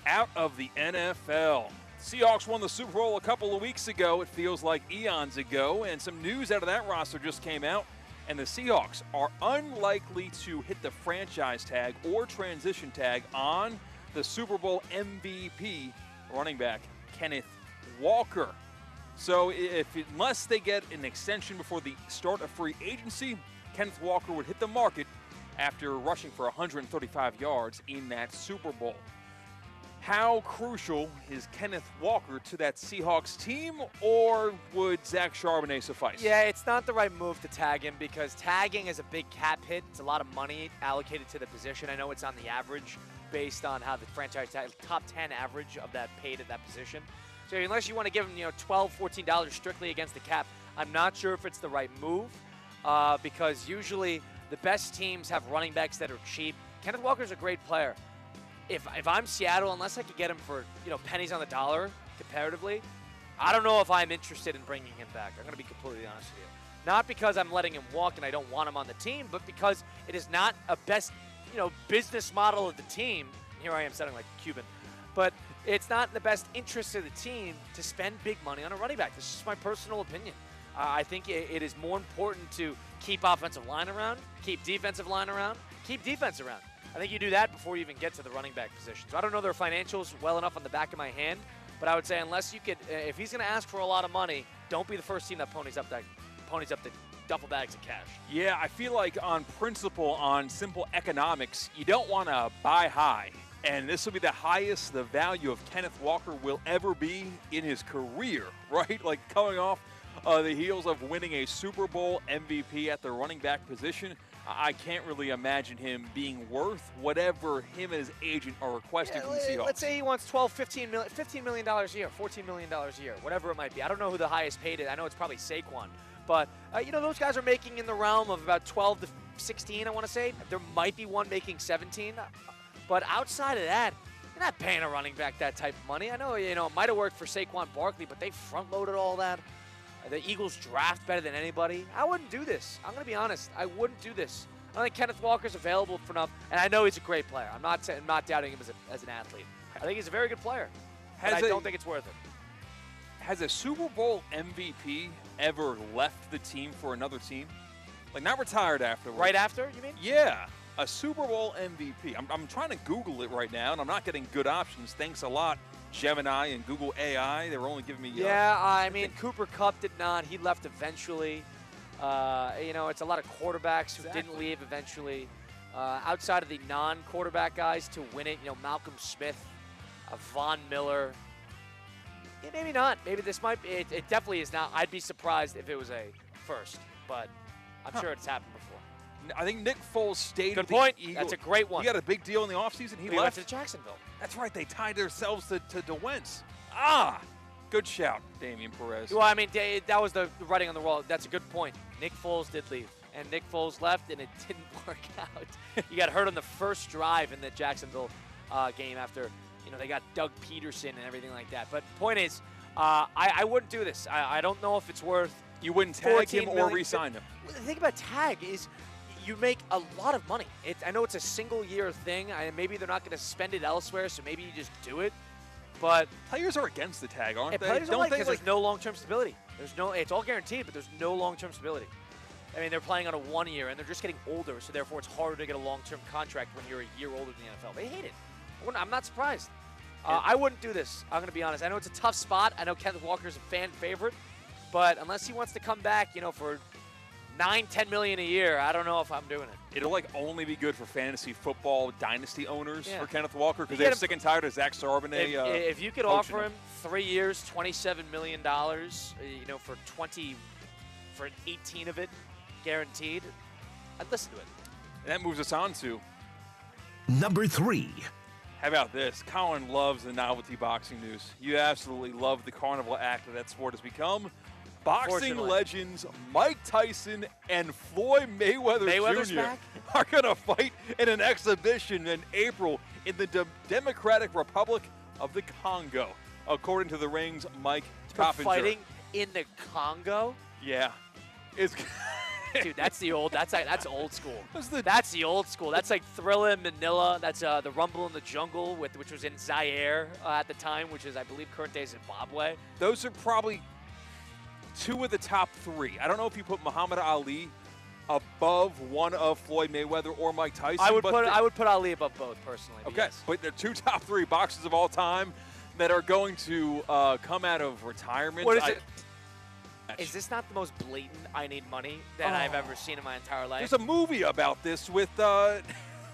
Out of the NFL. Seahawks won the Super Bowl a couple of weeks ago. It feels like eons ago. And some news out of that roster just came out. And the Seahawks are unlikely to hit the franchise tag or transition tag on the Super Bowl MVP running back, Kenneth Walker. So unless they get an extension before the start of free agency, Kenneth Walker would hit the market after rushing for 135 yards in that Super Bowl. How crucial is Kenneth Walker to that Seahawks team, or would Zach Charbonnet suffice? Yeah, it's not the right move to tag him because tagging is a big cap hit. It's a lot of money allocated to the position. I know it's on the average based on how the franchise tag, top 10 average of that paid at that position. So unless you want to give him, $12, $14 strictly against the cap, I'm not sure if it's the right move because usually the best teams have running backs that are cheap. Kenneth Walker's a great player. If I'm Seattle, unless I could get him for pennies on the dollar comparatively, I don't know if I'm interested in bringing him back. I'm going to be completely honest with you. Not because I'm letting him walk and I don't want him on the team, but because it is not a best business model of the team. Here I am sounding like Cuban, but it's not in the best interest of the team to spend big money on a running back. This is just my personal opinion. I think it is more important to keep offensive line around, keep defensive line around, keep defense around. I think you do that before you even get to the running back position. So I don't know their financials well enough on the back of my hand, but I would say unless you could, if he's going to ask for a lot of money, don't be the first team that ponies up the duffel bags of cash. Yeah, I feel like on principle, on simple economics, you don't want to buy high. And this will be the highest the value of Kenneth Walker will ever be in his career, right? Like coming off the heels of winning a Super Bowl MVP at the running back position. I can't really imagine him being worth whatever him and his agent are requesting from the Seahawks. Let's say he wants $15 million a year, $14 million a year, whatever it might be. I don't know who the highest paid is. I know it's probably Saquon. But, those guys are making in the realm of about 12 to 16, I want to say. There might be one making 17. But outside of that, you're not paying a running back that type of money. I know, it might have worked for Saquon Barkley, but they front-loaded all that. The Eagles draft better than anybody. I wouldn't do this. I'm going to be honest. I wouldn't do this. I think Kenneth Walker's available for enough, and I know he's a great player. I'm not doubting him as an athlete. I think he's a very good player, but I don't think it's worth it. Has a Super Bowl MVP ever left the team for another team? Like, not retired afterwards. Right after, you mean? Yeah. A Super Bowl MVP. I'm trying to Google it right now, and I'm not getting good options. Thanks a lot, Gemini and Google AI. They were only giving me... I mean, Cooper Kupp did not. He left eventually. It's a lot of quarterbacks who didn't leave eventually. Outside of the non-quarterback guys to win it, Malcolm Smith, Von Miller. Yeah, maybe not. Maybe this might be. It definitely is not. I'd be surprised if it was a first, but I'm sure it's happened before. I think Nick Foles stayed Good with the point. Eagles. That's a great one. He got a big deal in the offseason. He went left to Jacksonville. That's right. They tied themselves to Wentz. Good shout, Damian Perez. Well, I mean, that was the writing on the wall. That's a good point. Nick Foles did leave, and Nick Foles left, and it didn't work out. He got hurt on the first drive in the Jacksonville game after, they got Doug Peterson and everything like that. But point is, I wouldn't do this. I don't know if it's worth You wouldn't tag him or re-sign him. The thing about tag is you make a lot of money. I know it's a single-year thing. Maybe they're not going to spend it elsewhere, so maybe you just do it. But players are against the tag, aren't they? Players don't like because there's no long-term stability. It's all guaranteed, but there's no long-term stability. I mean, they're playing on a 1 year, and they're just getting older, so therefore it's harder to get a long-term contract when you're a year older than the NFL. They hate it. I'm not surprised. I wouldn't do this. I'm going to be honest. I know it's a tough spot. I know Kenneth Walker's a fan favorite, but unless he wants to come back, for $9-10 million a year, I don't know if I'm doing it. It'll only be good for fantasy football dynasty owners for Kenneth Walker because they're sick and tired of Zach Charbonnet. If you could offer him 3 years, $27 million, for 18 of it guaranteed, I'd listen to it. And that moves us on to number 3. How about this? Colin loves the novelty boxing news. You absolutely love the carnival act that sport has become. Boxing legends Mike Tyson and Floyd Mayweather Jr. are going to fight in an exhibition in April in the Democratic Republic of the Congo, according to the ring's Mike Coppinger. Fighting in the Congo? Yeah. Dude, that's old school. That's the old school. That's like Thrilla, Manila. That's the Rumble in the Jungle, which was in Zaire at the time, which is, I believe, current day Zimbabwe. Those are probably 2 of the top 3. I don't know if you put Muhammad Ali above one of Floyd Mayweather or Mike Tyson. I would put Ali above both personally. Okay, yes. But they're 2 top 3 boxers of all time that are going to come out of retirement. What is it? Is this not the most blatant I need money that I've ever seen in my entire life? There's a movie about this with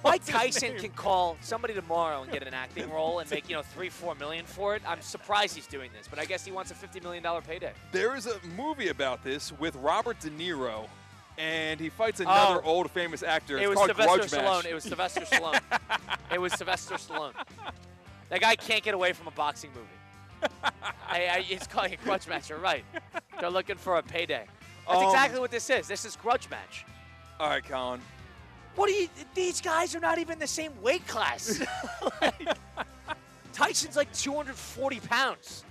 Mike Tyson can call somebody tomorrow and get an acting role and make, $3-4 million for it. I'm surprised he's doing this, but I guess he wants a $50 million payday. There is a movie about this with Robert De Niro, and he fights another old famous actor. It's called Grudge Match. It was Sylvester Stallone. It was Sylvester Stallone. That guy can't get away from a boxing movie. It's calling a grudge match. You're right. They're looking for a payday. That's exactly what this is. This is grudge match. All right, Colin. These guys are not even the same weight class. Tyson's like 240 pounds.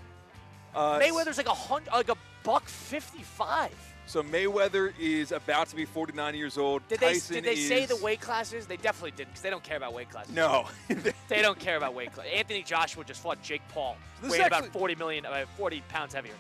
Mayweather's like a $155. So Mayweather is about to be 49 years old. Did they say the weight classes? They definitely didn't, because they don't care about weight classes. No. They don't care about weight classes. Anthony Joshua just fought Jake Paul, weighed about 40 pounds heavier.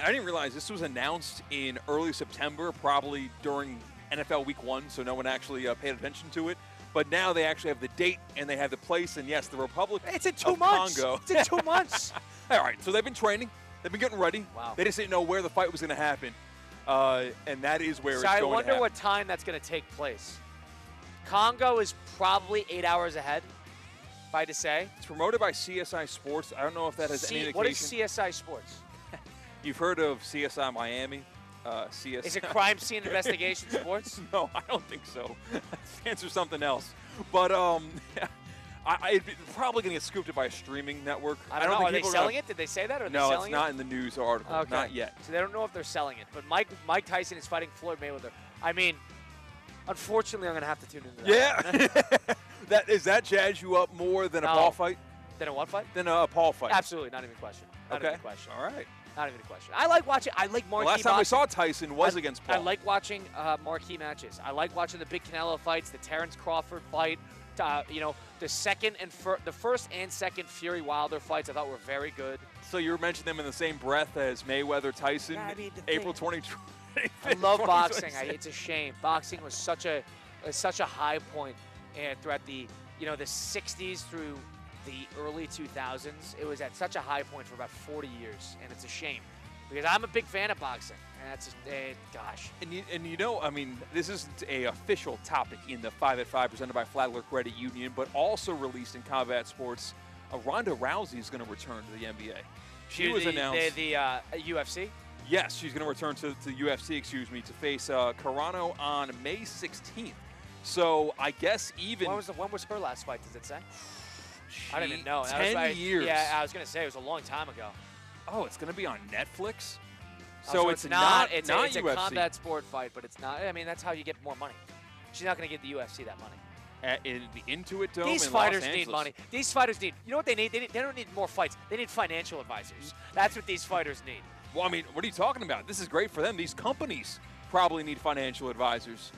I didn't realize this was announced in early September, probably during NFL Week 1, so no one actually paid attention to it. But now they actually have the date and they have the place, and yes, the Republic It's in 2 months. Congo. It's in 2 months. All right, so they've been training. They've been getting ready. Wow. They just didn't know where the fight was going to happen. And that is where it's going to happen. I wonder what time that's going to take place. Congo is probably 8 hours ahead, if I had to say. It's promoted by CSI Sports. I don't know if that has any indication. What is CSI Sports? You've heard of CSI Miami? CSI. Is it crime scene investigation sports? No, I don't think so. Answer something else. But it's probably going to get scooped up by a streaming network. I don't know. Are they selling it? Did they say that? No, it's not in the news article. Okay. Not yet. So they don't know if they're selling it. But Mike Tyson is fighting Floyd Mayweather. I mean, unfortunately, I'm going to have to tune into that. Yeah. Does that jazz you up more than a Paul fight? Than a what fight? Than a Paul fight. Absolutely. Not even a question. Not even a question. All right. Not even a question. I like watching. I like marquee last time boxing. we saw Tyson was against Paul. I like watching marquee matches. I like watching the big Canelo fights, the Terrence Crawford fight. The first and second Fury Wilder fights I thought were very good. So you're mentioning them in the same breath as Mayweather Tyson, April 2020. I love boxing. It's a shame. Boxing was such a high point, and throughout the the 60s through the early 2000s, it was at such a high point for about 40 years, and it's a shame because I'm a big fan of boxing. And that's gosh. And this isn't a official topic in the 5 at 5 presented by Flagler Credit Union, but also released in Combat Sports. Ronda Rousey is going to return to the NBA. She was announced. The UFC? Yes, she's going to return to the UFC, to face Carano on May 16th. So I guess even... When was her last fight, does it say? I didn't even know. 10 years. Yeah, I was going to say it was a long time ago. Oh, it's going to be on Netflix? So it's not It's a combat sport fight, but it's not. I mean, that's how you get more money. She's not going to give the UFC that money. In the Intuit Dome These in fighters Los Angeles. need money. These fighters need. You know what they need? They don't need more fights. They need financial advisors. That's what these fighters need. Well, I mean, what are you talking about? This is great for them. These companies probably need financial advisors.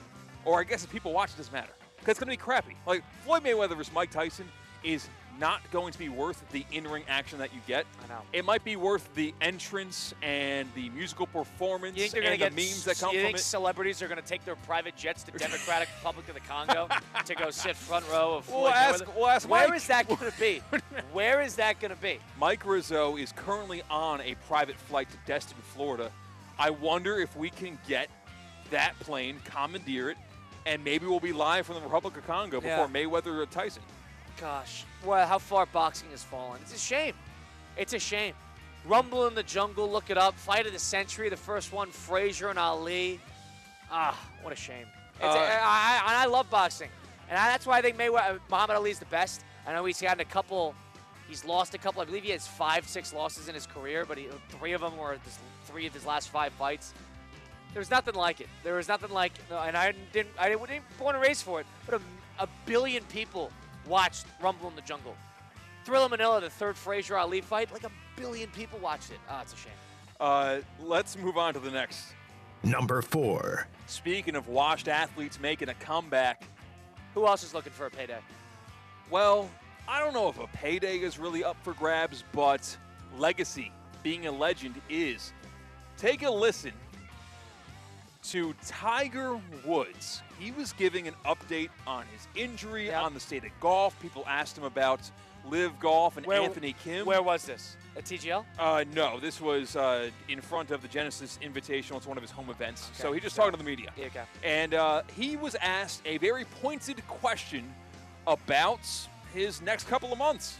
Or I guess if people watch, it doesn't matter. Because it's going to be crappy. Like, Floyd Mayweather versus Mike Tyson is not going to be worth the in-ring action that you get. I know. It might be worth the entrance and the musical performance You think they're and going the to get memes that come You from think it. celebrities are going to take their private jets to Democratic Republic of the Congo to go sit front row of We'll Floyd ask Mayweather? Mike. Where is that going to be? Where is that going to be? Mike Rizzo is currently on a private flight to Destin, Florida. I wonder if we can get that plane, commandeer it, and maybe we'll be live from the Republic of Congo before Mayweather or Tyson. Gosh, well, how far boxing has fallen. It's a shame. It's a shame. Rumble in the Jungle, look it up. Fight of the century, the first one, Frazier and Ali. Ah, what a shame. I love boxing. And that's why I think Muhammad Ali's the best. I know he's lost a couple. I believe he has 5-6 losses in his career, but 3 of them were 3 of his last 5 fights. There's nothing like it. There was nothing like it. And I didn't want to race for it, but a billion people watched Rumble in the Jungle. Thrilla Manila, the third Frazier Ali fight, like 1 billion people watched it. Oh, it's a shame. Let's move on to the next. Number 4. Speaking of washed athletes making a comeback. Who else is looking for a payday? Well, I don't know if a payday is really up for grabs, but legacy, being a legend, is. Take a listen to Tiger Woods. He was giving an update on his injury, on the state of golf. People asked him about Live Golf and Anthony Kim. Where was this? At TGL? No, this was in front of the Genesis Invitational. It's one of his home events. Okay. So he just talked to the media. Yeah, okay. And he was asked a very pointed question about his next couple of months.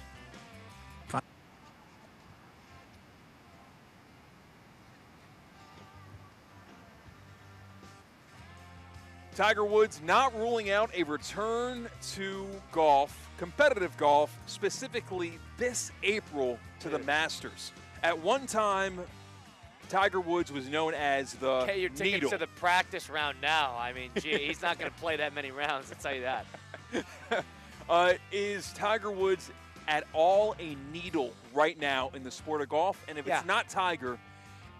Tiger Woods not ruling out a return to golf, competitive golf, specifically this April to the Masters. At one time, Tiger Woods was known as the Okay, you're taking Needle. to the practice round now. I mean, gee, he's not going to play that many rounds, I'll tell you that. Is Tiger Woods at all a needle right now in the sport of golf? And if it's not Tiger,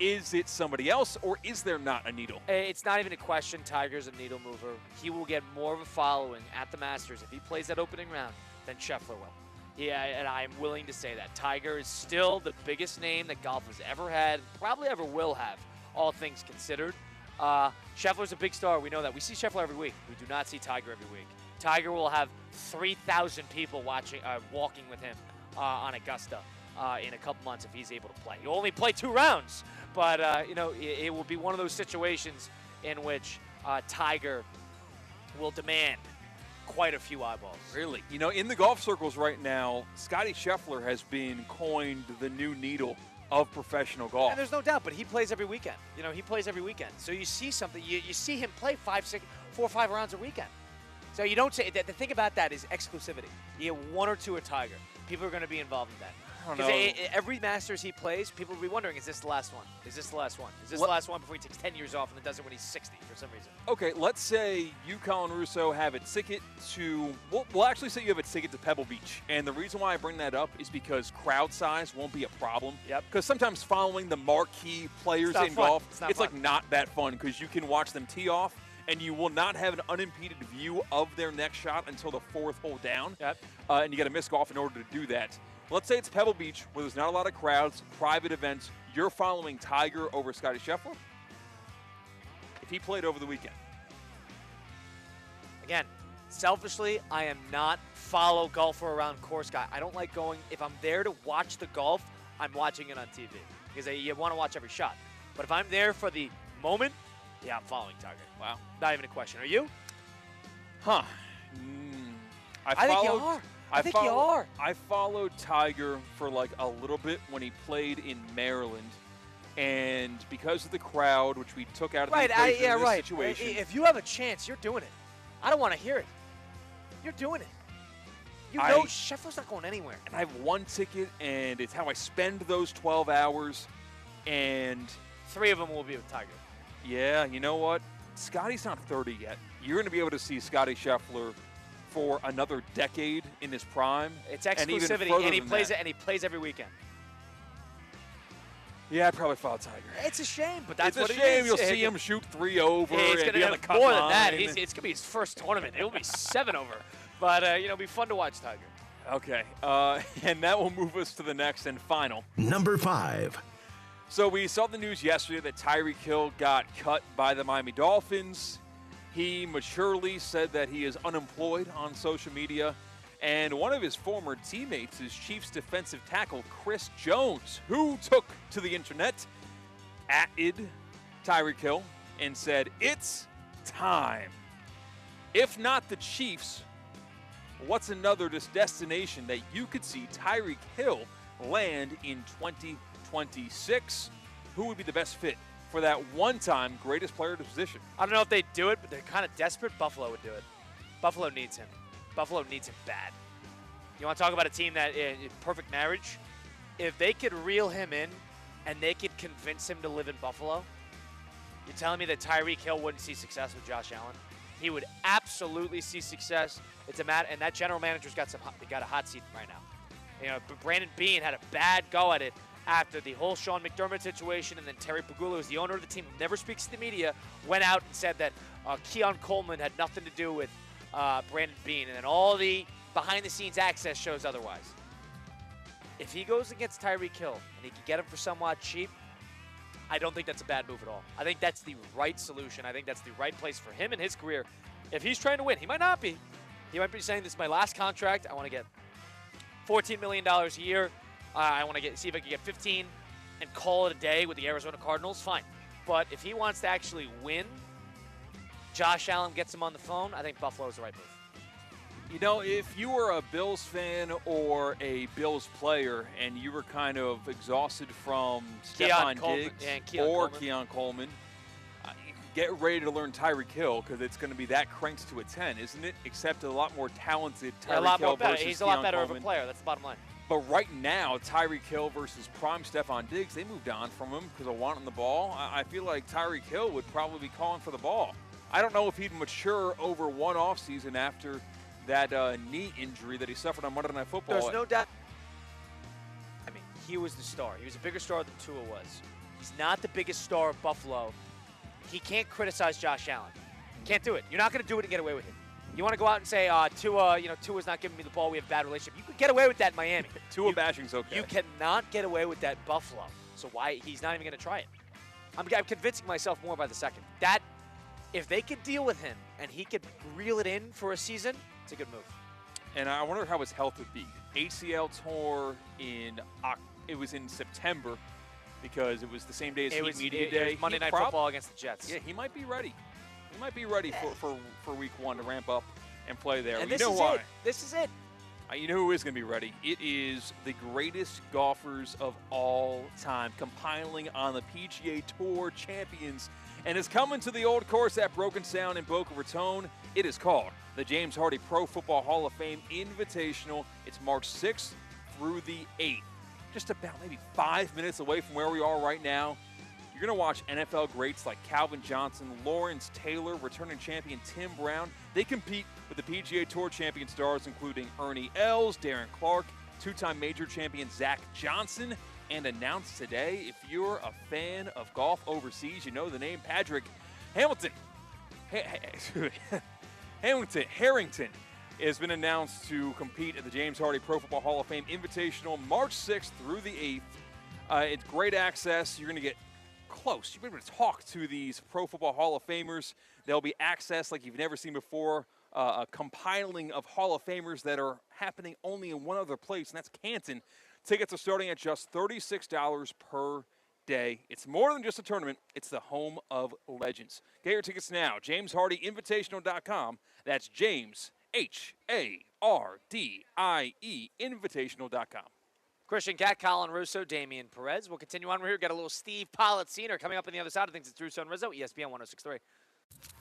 is it somebody else, or is there not a needle? It's not even a question. Tiger's a needle mover. He will get more of a following at the Masters if he plays that opening round than Scheffler will. Yeah, and I'm willing to say that. Tiger is still the biggest name that golf has ever had, probably ever will have, all things considered. Scheffler's a big star. We know that. We see Scheffler every week. We do not see Tiger every week. Tiger will have 3,000 people walking with him on Augusta in a couple months if he's able to play. He'll only play 2 rounds, but it will be one of those situations in which Tiger will demand quite a few eyeballs. Really? You know, in the golf circles right now, Scottie Scheffler has been coined the new needle of professional golf. And there's no doubt, but he plays every weekend. You know, he plays every weekend. So you see something, you see him play 4 or 5 rounds a weekend. So you don't say, the thing about that is exclusivity. You get 1 or 2 at Tiger. People are going to be involved in that. Because every Masters he plays, people will be wondering, is this the last one? Is this the last one? Is this the last one before he takes 10 years off and then does it when he's 60 for some reason? Okay, let's say you, Colin Russo, have a ticket to, we'll actually say you have a ticket to Pebble Beach. And the reason why I bring that up is because crowd size won't be a problem. Yep. Because sometimes following the marquee players in golf, it's like not that fun because you can watch them tee off and you will not have an unimpeded view of their next shot until the 4th hole down. Yep. And you got to miss golf in order to do that. Let's say it's Pebble Beach, where there's not a lot of crowds, private events. You're following Tiger over Scottie Scheffler? If he played over the weekend. Again, selfishly, I am not follow golfer around course guy. I don't like going, if I'm there to watch the golf, I'm watching it on TV. Because you want to watch every shot. But if I'm there for the moment, yeah, I'm following Tiger. Wow. Not even a question. Are you? Huh. I think you are. I think you are. I followed Tiger for like a little bit when he played in Maryland. And because of the crowd, which we took out of the equation in this situation. If you have a chance, you're doing it. I don't want to hear it. You're doing it. You know Scheffler's not going anywhere. And I have 1 ticket, and it's how I spend those 12 hours. And 3 of them will be with Tiger. Yeah, you know what? Scottie's not 30 yet. You're going to be able to see Scottie Scheffler for another decade in his prime. It's exclusivity, and he plays every weekend. Yeah, I'd probably follow Tiger. It's a shame, but that's it's what a it shame is. you'll see him shoot 3 over He's and be on the cut more line. than that. It's going to be his first tournament. It'll be 7 over. But, it'll be fun to watch Tiger. Okay, and that will move us to the next and final. Number 5. So we saw the news yesterday that Tyreek Hill got cut by the Miami Dolphins. He maturely said that he is unemployed on social media. And one of his former teammates is Chiefs defensive tackle Chris Jones, who took to the internet, @ed Tyreek Hill, and said, "It's time. If not the Chiefs, what's another destination that you could see Tyreek Hill land in 2026? Who would be the best fit for that one-time greatest player at his position?" I don't know if they'd do it, but they're kind of desperate. Buffalo would do it. Buffalo needs him. Buffalo needs him bad. You want to talk about a team that in perfect marriage? If they could reel him in and they could convince him to live in Buffalo, you're telling me that Tyreek Hill wouldn't see success with Josh Allen? He would absolutely see success. It's a matter, and that general manager's got a hot seat right now. You know, Brandon Beane had a bad go at it after the whole Sean McDermott situation, and then Terry Pagula, who's the owner of the team, never speaks to the media, went out and said that Keon Coleman had nothing to do with Brandon Beane, and then all the behind-the-scenes access shows otherwise. If he goes against Tyreek Hill and he can get him for somewhat cheap, I don't think that's a bad move at all. I think that's the right solution. I think that's the right place for him in his career. If he's trying to win, he might not be. He might be saying, this is my last contract. I want to get $14 million a year. I want to see if I can get 15 and call it a day with the Arizona Cardinals. Fine. But if he wants to actually win, Josh Allen gets him on the phone, I think Buffalo's the right move. You know, if you were a Bills fan or a Bills player and you were kind of exhausted from Stephon Diggs or Keon Coleman, get ready to learn Tyreek Hill because it's going to be that cranked to a 10, isn't it? Except a lot more talented Tyreek Hill versus He's a lot better Coleman. of a player. That's the bottom line. But right now, Tyreek Hill versus prime Stephon Diggs, they moved on from him because of wanting the ball. I feel like Tyreek Hill would probably be calling for the ball. I don't know if he'd mature over one offseason after that knee injury that he suffered on Monday Night Football. There's no doubt. I mean, he was the star. He was a bigger star than Tua was. He's not the biggest star of Buffalo. He can't criticize Josh Allen. Can't do it. You're not going to do it and get away with it. You want to go out and say, Tua's not giving me the ball. We have a bad relationship. You could get away with that in Miami. Tua bashing's okay. You cannot get away with that in Buffalo. So why he's not even going to try it? I'm convincing myself more by the second. That if they could deal with him and he could reel it in for a season, it's a good move. And I wonder how his health would be. ACL tore it was in September because it was the same day as Heat Media Day. It was Monday Night Football against the Jets. Yeah, he might be ready. He might be ready for week 1 to ramp up and play there. And you know why? This is it. You know who is going to be ready? It is the greatest golfers of all time, compiling on the PGA Tour champions, and is coming to the old course at Broken Sound in Boca Raton. It is called the James Hardy Pro Football Hall of Fame Invitational. It's March 6th through the 8th. Just about maybe 5 minutes away from where we are right now. You're going to watch NFL greats like Calvin Johnson, Lawrence Taylor, returning champion Tim Brown. They compete with the PGA Tour champion stars including Ernie Els, Darren Clark, 2-time major champion Zach Johnson, and announced today, if you're a fan of golf overseas, you know the name Patrick Hamilton. Harrington has been announced to compete at the James Hardy Pro Football Hall of Fame Invitational March 6th through the 8th. It's great access. You're going to get close. You'll be able to talk to these Pro Football Hall of Famers. There'll be access like you've never seen before, a compiling of Hall of Famers that are happening only in one other place, and that's Canton. Tickets are starting at just $36 per day. It's more than just a tournament. It's the home of legends. Get your tickets now. JamesHardyInvitational.com. That's James, H-A-R-D-I-E, Invitational.com. Christian Cat, Colin Russo, Damian Perez. We'll continue on. We're here. Got a little Steve Pollitt-Senior coming up on the other side of things. It's Russo and Rizzo, ESPN 106.3.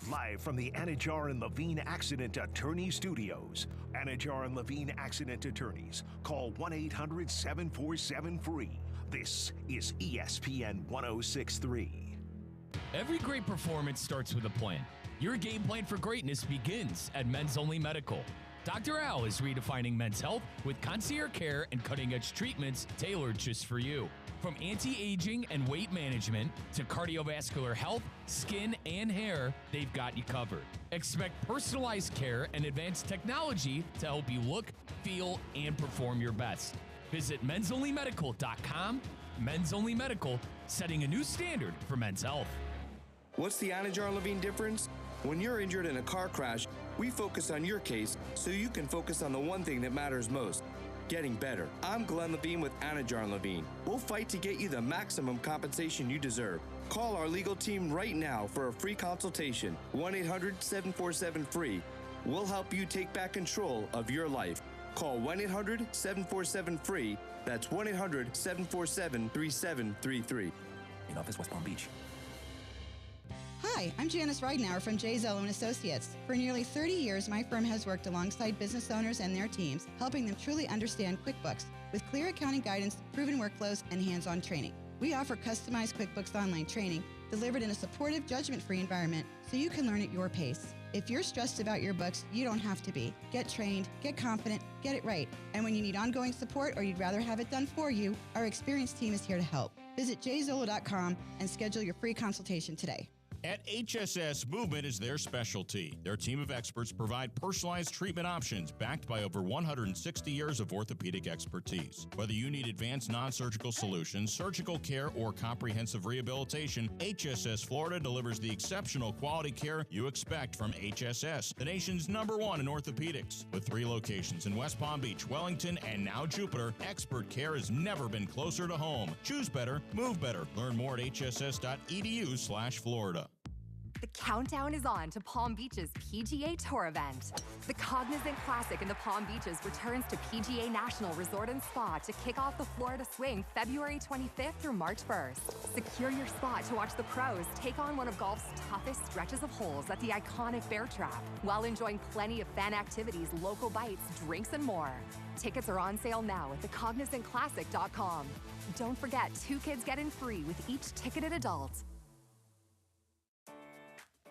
Live from the Anajar and Levine Accident Attorney Studios. Anajar and Levine Accident Attorneys. Call 1-800-747-FREE. This is ESPN 106.3. Every great performance starts with a plan. Your game plan for greatness begins at Men's Only Medical. Dr. Al is redefining men's health with concierge care and cutting-edge treatments tailored just for you. From anti-aging and weight management to cardiovascular health, skin, and hair, they've got you covered. Expect personalized care and advanced technology to help you look, feel, and perform your best. Visit mensonlymedical.com. Men's Only Medical, setting a new standard for men's health. What's the Anajar Levine difference? When you're injured in a car crash, we focus on your case so you can focus on the one thing that matters most. Getting better. I'm Glenn Levine with Anajar Levine. We'll fight to get you the maximum compensation you deserve. Call our legal team right now for a free consultation. 1-800-747-FREE. We'll help you take back control of your life. Call 1-800-747-FREE. That's 1-800-747-3733. In office, West Palm Beach. Hi, I'm Janice Ridenour from J. Zello & Associates. For nearly 30 years, my firm has worked alongside business owners and their teams, helping them truly understand QuickBooks with clear accounting guidance, proven workflows, and hands-on training. We offer customized QuickBooks Online training delivered in a supportive, judgment-free environment so you can learn at your pace. If you're stressed about your books, you don't have to be. Get trained, get confident, get it right. And when you need ongoing support or you'd rather have it done for you, our experienced team is here to help. Visit jzolo.com and schedule your free consultation today. At HSS, movement is their specialty. Their team of experts provide personalized treatment options backed by over 160 years of orthopedic expertise. Whether you need advanced non-surgical solutions, surgical care, or comprehensive rehabilitation, HSS Florida delivers the exceptional quality care you expect from HSS, the nation's #1 in orthopedics. With 3 locations in West Palm Beach, Wellington, and now Jupiter, expert care has never been closer to home. Choose better, move better. Learn more at hss.edu/Florida. The countdown is on to Palm Beach's PGA Tour event. The Cognizant Classic in the Palm Beaches returns to PGA National Resort and Spa to kick off the Florida Swing February 25th through March 1st. Secure your spot to watch the pros take on one of golf's toughest stretches of holes at the iconic Bear Trap, while enjoying plenty of fan activities, local bites, drinks, and more. Tickets are on sale now at thecognizantclassic.com. Don't forget, 2 kids get in free with each ticketed adult.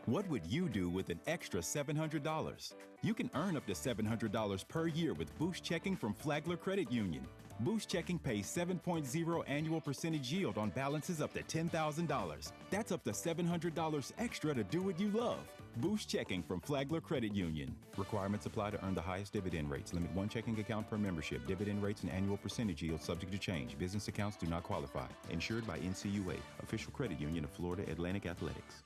What would you do with an extra $700? You can earn up to $700 per year with Boost Checking from Flagler Credit Union. Boost Checking pays 7.0 annual percentage yield on balances up to $10,000. That's up to $700 extra to do what you love. Boost Checking from Flagler Credit Union. Requirements apply to earn the highest dividend rates. Limit 1 checking account per membership. Dividend rates and annual percentage yield subject to change. Business accounts do not qualify. Insured by NCUA, official credit union of Florida Atlantic Athletics.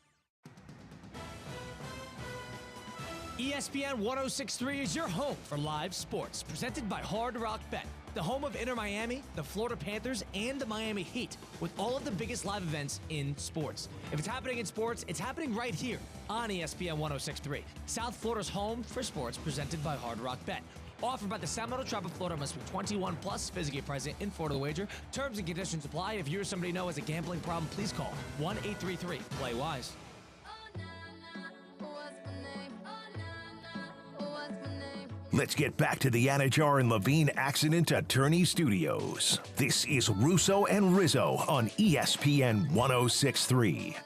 ESPN 1063 is your home for live sports, presented by Hard Rock Bet, the home of Inter Miami, the Florida Panthers, and the Miami Heat, with all of the biggest live events in sports. If it's happening in sports, it's happening right here on ESPN 1063, South Florida's home for sports, presented by Hard Rock Bet. Offered by the Seminole Tribe of Florida, must be 21 plus, physically present in Florida to wager. Terms and conditions apply. If you or somebody you know has a gambling problem, please call 1-833-PLAY-WISE. Let's get back to the Anajar and Levine Accident Attorney Studios. This is Russo and Rizzo on ESPN 1063.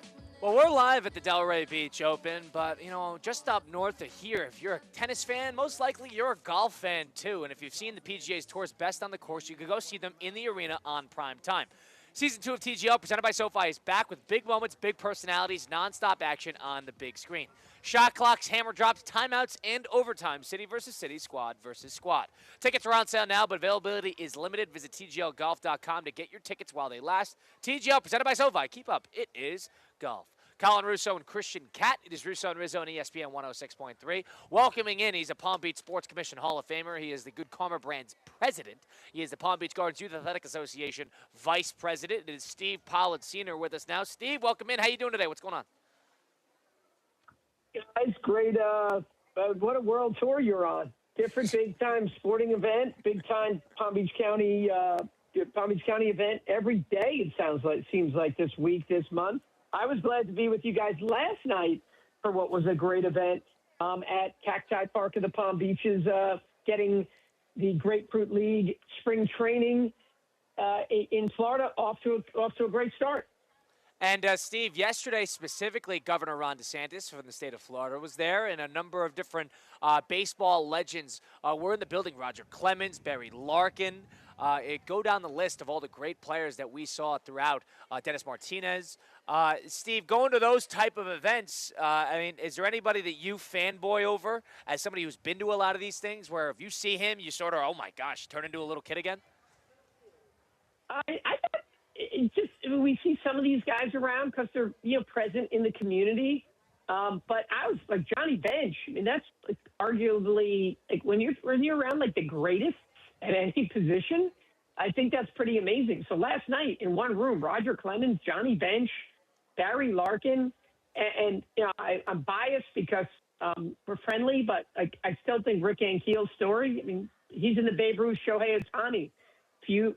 Well, we're live at the Delray Beach Open, but, just up north of here, if you're a tennis fan, most likely you're a golf fan, too. And if you've seen the PGA's Tour's best on the course, you could go see them in the arena on prime time. Season 2 of TGL, presented by SoFi, is back with big moments, big personalities, nonstop action on the big screen. Shot clocks, hammer drops, timeouts, and overtime. City versus city, squad versus squad. Tickets are on sale now, but availability is limited. Visit tglgolf.com to get your tickets while they last. TGL, presented by SoFi. Keep up. It is golf. Colin Russo and Christian Catt. It is Russo and Rizzo on ESPN 106.3. Welcoming in, he's a Palm Beach Sports Commission Hall of Famer. He is the Good Karma Brand's president. He is the Palm Beach Gardens Youth Athletic Association vice president. It is Steve Pollard Sr. with us now. Steve, welcome in. How you doing today? What's going on? Guys, great. What a world tour you're on. Different big-time sporting event, big-time Palm Beach County event every day, it seems like this week, this month. I was glad to be with you guys last night for what was a great event at Cacti Park of the Palm Beaches, getting the Grapefruit League spring training in Florida off to a great start. And, Steve, yesterday specifically, Governor Ron DeSantis from the state of Florida was there, and a number of different baseball legends were in the building. Roger Clemens, Barry Larkin, Go down the list of all the great players that we saw throughout. Dennis Martinez. Steve, going to those type of events, is there anybody that you fanboy over as somebody who's been to a lot of these things where if you see him, you sort of, oh my gosh, turn into a little kid again? I we see some of these guys around because they're present in the community. But I was like Johnny Bench. I mean, that's arguably when you're around the greatest at any position. I think that's pretty amazing. So last night in one room, Roger Clemens, Johnny Bench, Barry Larkin, and I'm biased because we're friendly, but I still think Rick Ankiel's story. I mean, he's in the Babe Ruth, Shohei Ohtani. Few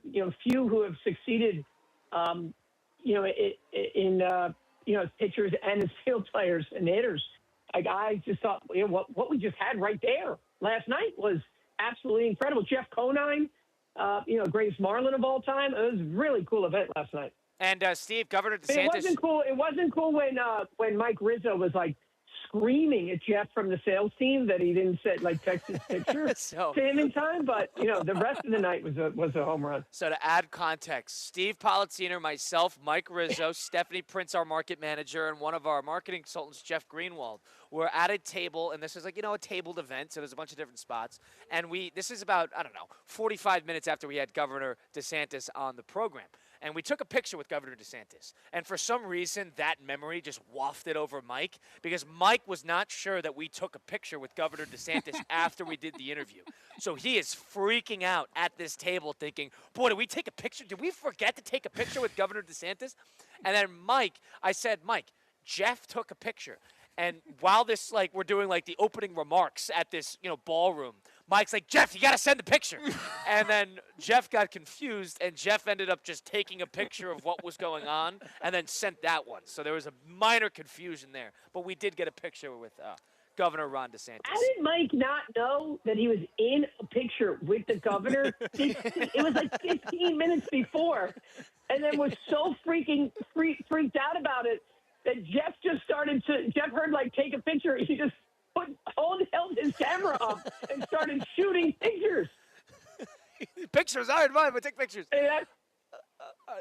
who have succeeded, in pitchers and as field players and hitters. I just thought, what we just had right there last night was absolutely incredible. Jeff Conine, greatest Marlin of all time. It was a really cool event last night. And Steve, Governor DeSantis. It wasn't cool when Mike Rizzo was screaming at Jeff from the sales team that he didn't text his picture to him in time. But the rest of the night was a home run. So to add context, Steve Politziner, myself, Mike Rizzo, Stephanie Prince, our market manager, and one of our marketing consultants, Jeff Greenwald, were at a table, and this is a tabled event, so there's a bunch of different spots. And this is about 45 minutes after we had Governor DeSantis on the program. And we took a picture with Governor DeSantis. And for some reason, that memory just wafted over Mike because Mike was not sure that we took a picture with Governor DeSantis after we did the interview. So he is freaking out at this table thinking, boy, did we take a picture? Did we forget to take a picture with Governor DeSantis? And then I said, Mike, Jeff took a picture. And while we're doing the opening remarks at this, ballroom, Mike's like, Jeff, you got to send the picture. And then Jeff got confused, and Jeff ended up just taking a picture of what was going on and then sent that one. So there was a minor confusion there. But we did get a picture with Governor Ron DeSantis. How did Mike not know that he was in a picture with the governor? It was 15 minutes before, and then was so freaked out about it that Jeff heard take a picture. He just held his camera up and started shooting pictures. Pictures, all right, fine, but take pictures. That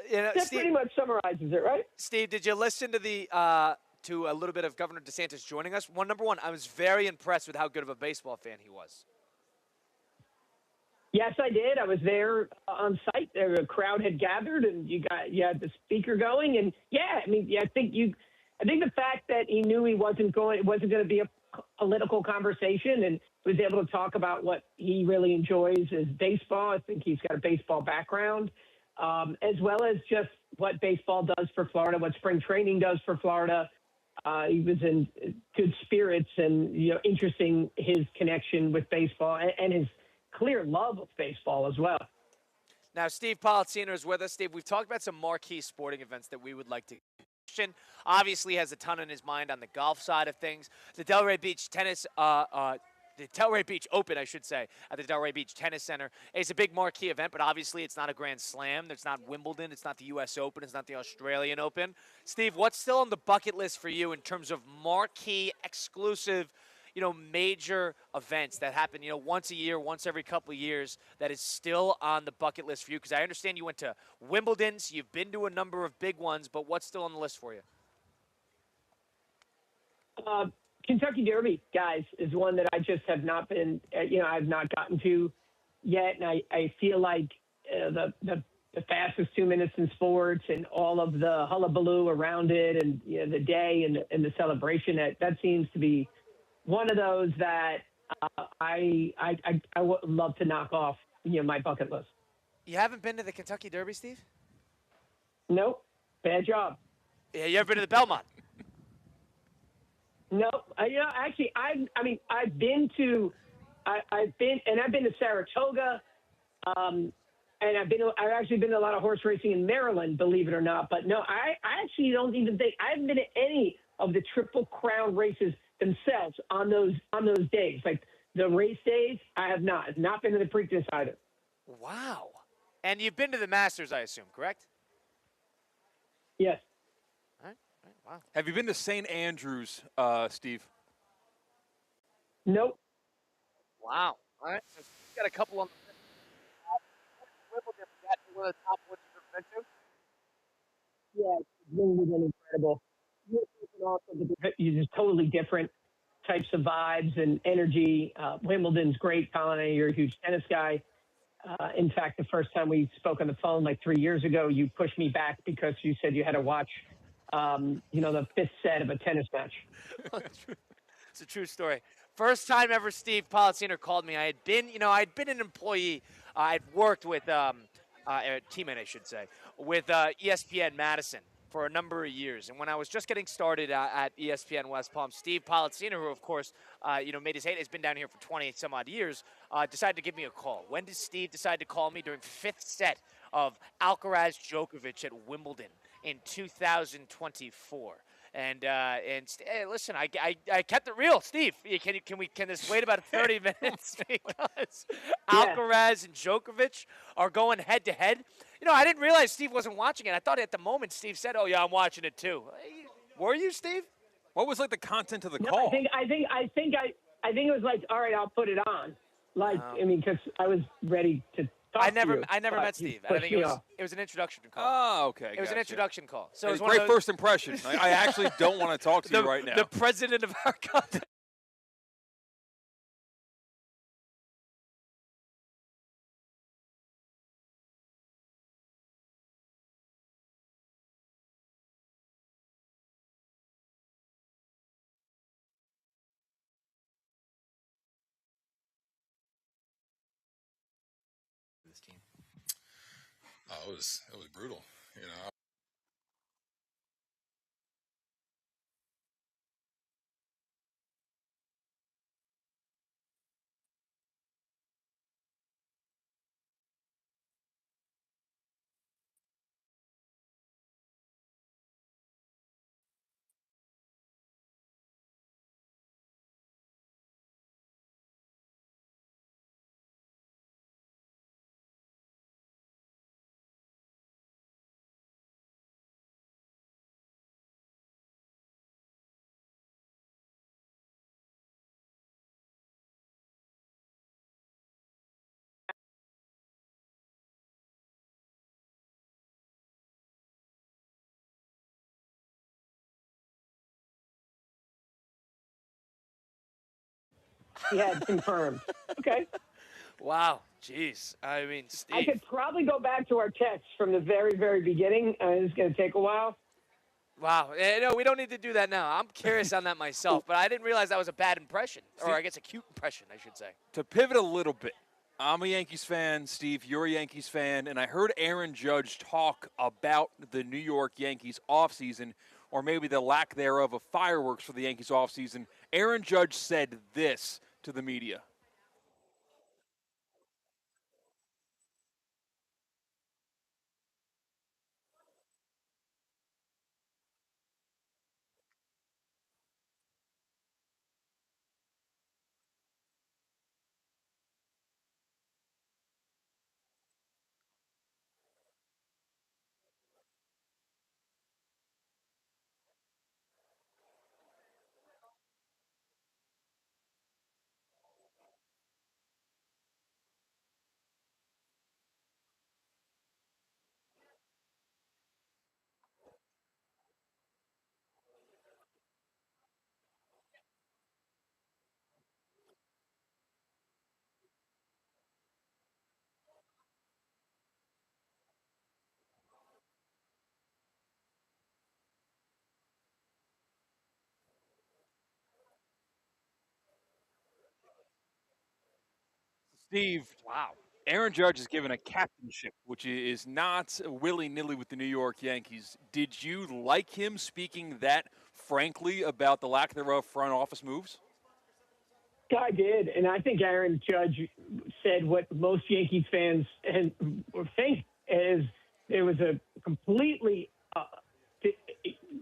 Steve, pretty much summarizes it, right? Steve, did you listen to to a little bit of Governor DeSantis joining us? Number one, I was very impressed with how good of a baseball fan he was. Yes, I did. I was there on site. A crowd had gathered, and you had the speaker going, and I think the fact that he knew it wasn't going to be a political conversation and was able to talk about what he really enjoys is baseball. I think he's got a baseball background, as well as just what baseball does for Florida, what spring training does for Florida. He was in good spirits and, interesting his connection with baseball and his clear love of baseball as well. Now, Steve Politziner is with us. Steve, we've talked about some marquee sporting events that we would like to obviously has a ton on his mind on the golf side of things. The Delray Beach the Delray Beach Open, I should say, at the Delray Beach Tennis Center. It's a big marquee event, but obviously it's not a Grand Slam. It's not Wimbledon. It's not the U.S. Open. It's not the Australian Open. Steve, what's still on the bucket list for you in terms of marquee, exclusive, major events that happen, once a year, once every couple of years, that is still on the bucket list for you? Because I understand you went to Wimbledon, so you've been to a number of big ones, but what's still on the list for you? Kentucky Derby, guys, is one that I just have not been, I've not gotten to yet. And I feel like the fastest 2 minutes in sports and all of the hullabaloo around it and the day and the celebration, that seems to be one of those that I would love to knock off, my bucket list. You haven't been to the Kentucky Derby, Steve? Nope. Bad job. Yeah, you ever been to the Belmont? No, actually, I've been to Saratoga, and I've actually been to a lot of horse racing in Maryland, believe it or not. But no, I actually don't even think I haven't been to any of the Triple Crown races themselves on those days, like the race days. I have not. I've not been to the Preakness either. Wow. And you've been to the Masters, I assume, correct? Yes. All right. Wow. Have you been to St. Andrews, Steve? Nope. Wow. All right. So we've got a couple on the list. one of the top ones you've ever been to? Yeah, it's really been incredible. You're just totally different types of vibes and energy. Wimbledon's great, Colin. I know you're a huge tennis guy. In fact, the first time we spoke on the phone like 3 years ago, you pushed me back because you said you had to watch, the fifth set of a tennis match. It's a true story. First time ever Steve Policiner called me. I'd been an employee. I'd worked with a teammate, I should say, with ESPN Madison for a number of years. And when I was just getting started at ESPN West Palm, Steve Policiner, who of course, made his heyday, has been down here for 20 some odd years, decided to give me a call. When did Steve decide to call me? During fifth set of Alcaraz Djokovic at Wimbledon in 2024. And hey, listen, I kept it real, Steve. Can this wait about 30 minutes because Alcaraz and Djokovic are going head to head? I didn't realize Steve wasn't watching it. I thought at the moment Steve said, "Oh yeah, I'm watching it too." Were you, Steve? What was like the content of the No, call? I think it was like, all right, I'll put it on. Because I was ready to. I never met Steve. I think it was an introduction call. Oh, okay. It was an introduction call. So it was great first impression. I actually don't want to talk to you right now. The president of our company. This team. Oh, it was brutal. He had confirmed. Okay. Wow. Jeez. I mean, Steve. I could probably go back to our text from the very, very beginning. It's going to take a while. Wow. No, we don't need to do that now. I'm curious on that myself, but I didn't realize that was a bad impression, or I guess a cute impression, I should say. To pivot a little bit, I'm a Yankees fan. Steve, you're a Yankees fan, and I heard Aaron Judge talk about the New York Yankees offseason, or maybe the lack thereof of fireworks for the Yankees offseason. Aaron Judge said this to the media. Steve, wow. Aaron Judge is given a captainship, which is not willy-nilly with the New York Yankees. Did you like him speaking that frankly about the lack thereof front office moves? I did, and I think Aaron Judge said what most Yankees fans think is it was a completely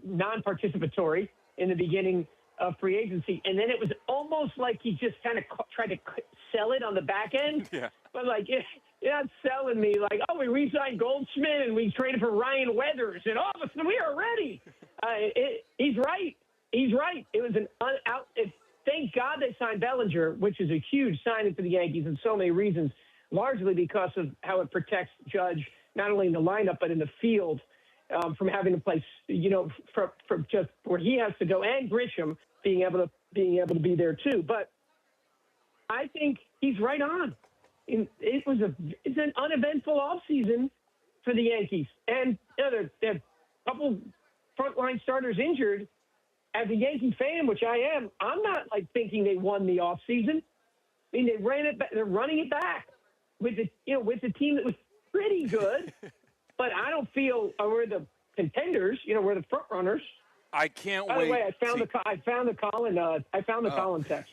non-participatory in the beginning of free agency, and then it was almost like he just kind of tried to sell it on the back end. Yeah. But you're not selling me like, oh, we re-signed Goldschmidt and we traded for Ryan Weathers, and all of a sudden we are ready. He's right. He's right. It was thank God they signed Bellinger, which is a huge signing for the Yankees in so many reasons. largely because of how it protects Judge not only in the lineup but in the field from having to play, from just where he has to go, and Grisham being able to be there too. But I think he's right on. It's an uneventful offseason for the Yankees, and there are a couple frontline starters injured. As a Yankee fan, which I am, I'm not thinking they won the offseason. I mean, they're running it back with the team that was pretty good, but I don't feel we're the contenders. We're the front runners. I can't wait. By the way, I found the Colin text.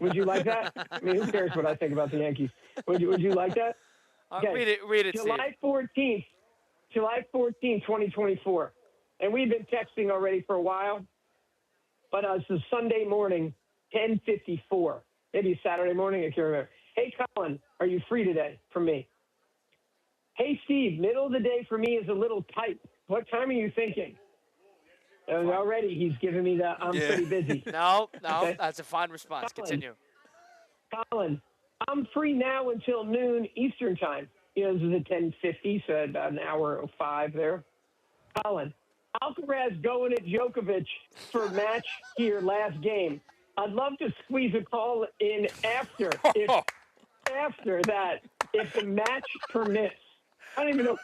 Would you like that? I mean, who cares what I think about the Yankees? Would you like that? Okay. Read it. July 14th, 2024. And we've been texting already for a while, but it's a Sunday morning, 10:54. Maybe a Saturday morning, I can't remember. Hey, Colin, are you free today for me? Hey, Steve, middle of the day for me is a little tight. What time are you thinking? And already he's giving me that I'm pretty busy. No, Okay. That's a fine response. Continue. Colin, I'm free now until noon Eastern time. This is at 10:50, so about an hour 05 there. Colin, Alcaraz going at Djokovic for a match here last game. I'd love to squeeze a call in after that, if the match permits. I don't even know.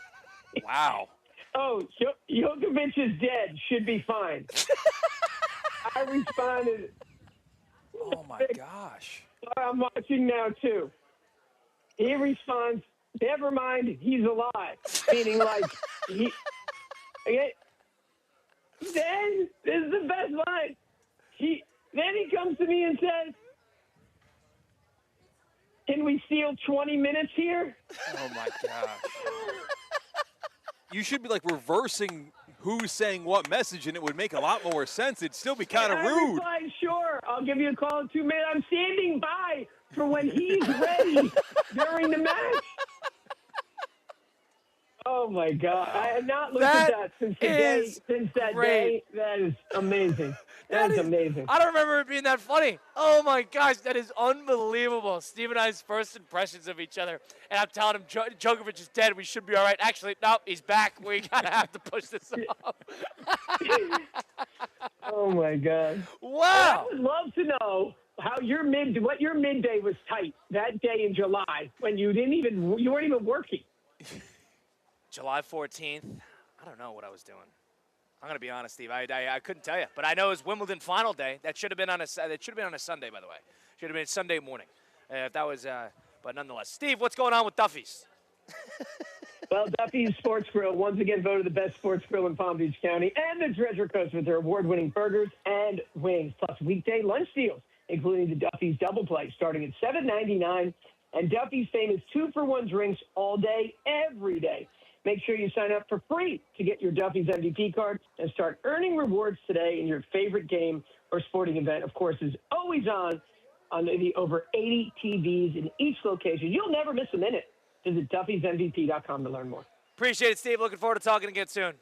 Wow. Oh, Djokovic is dead. Should be fine. I responded. Oh, my gosh. I'm watching now, too. He responds, never mind, he's alive. Meaning, he... Okay. Then, this is the best line. Then he comes to me and says, can we steal 20 minutes here? Oh, my gosh. You should be reversing who's saying what message, and it would make a lot more sense. It'd still be kind of rude. I replied, sure, I'll give you a call in 2 minutes. I'm standing by for when he's ready during the match. Oh, my God. I have not looked at that since that day. That is amazing. That is amazing. I don't remember it being that funny. Oh, my gosh. That is unbelievable. Steve and I's first impressions of each other. And I'm telling him Djokovic is dead. We should be all right. Actually, no, he's back. We got to have to push this off. Oh, my God. Wow. I would love to know what your midday was tight that day in July when you weren't even working. July 14th, I don't know what I was doing. I'm gonna be honest, Steve. I couldn't tell you, but I know it was Wimbledon final day. That should have been on a Sunday, by the way. Should have been Sunday morning. If that was, but nonetheless, Steve, what's going on with Duffy's? Well, Duffy's Sports Grill once again voted the best sports grill in Palm Beach County, and the Treasure Coast with their award-winning burgers and wings, plus weekday lunch deals, including the Duffy's Double Play, starting at $7.99, and Duffy's famous 2-for-1 drinks all day, every day. Make sure you sign up for free to get your Duffy's MVP card and start earning rewards today in your favorite game or sporting event. Of course, is always on the over 80 TVs in each location. You'll never miss a minute. Visit Duffy'sMVP.com to learn more. Appreciate it, Steve. Looking forward to talking again soon.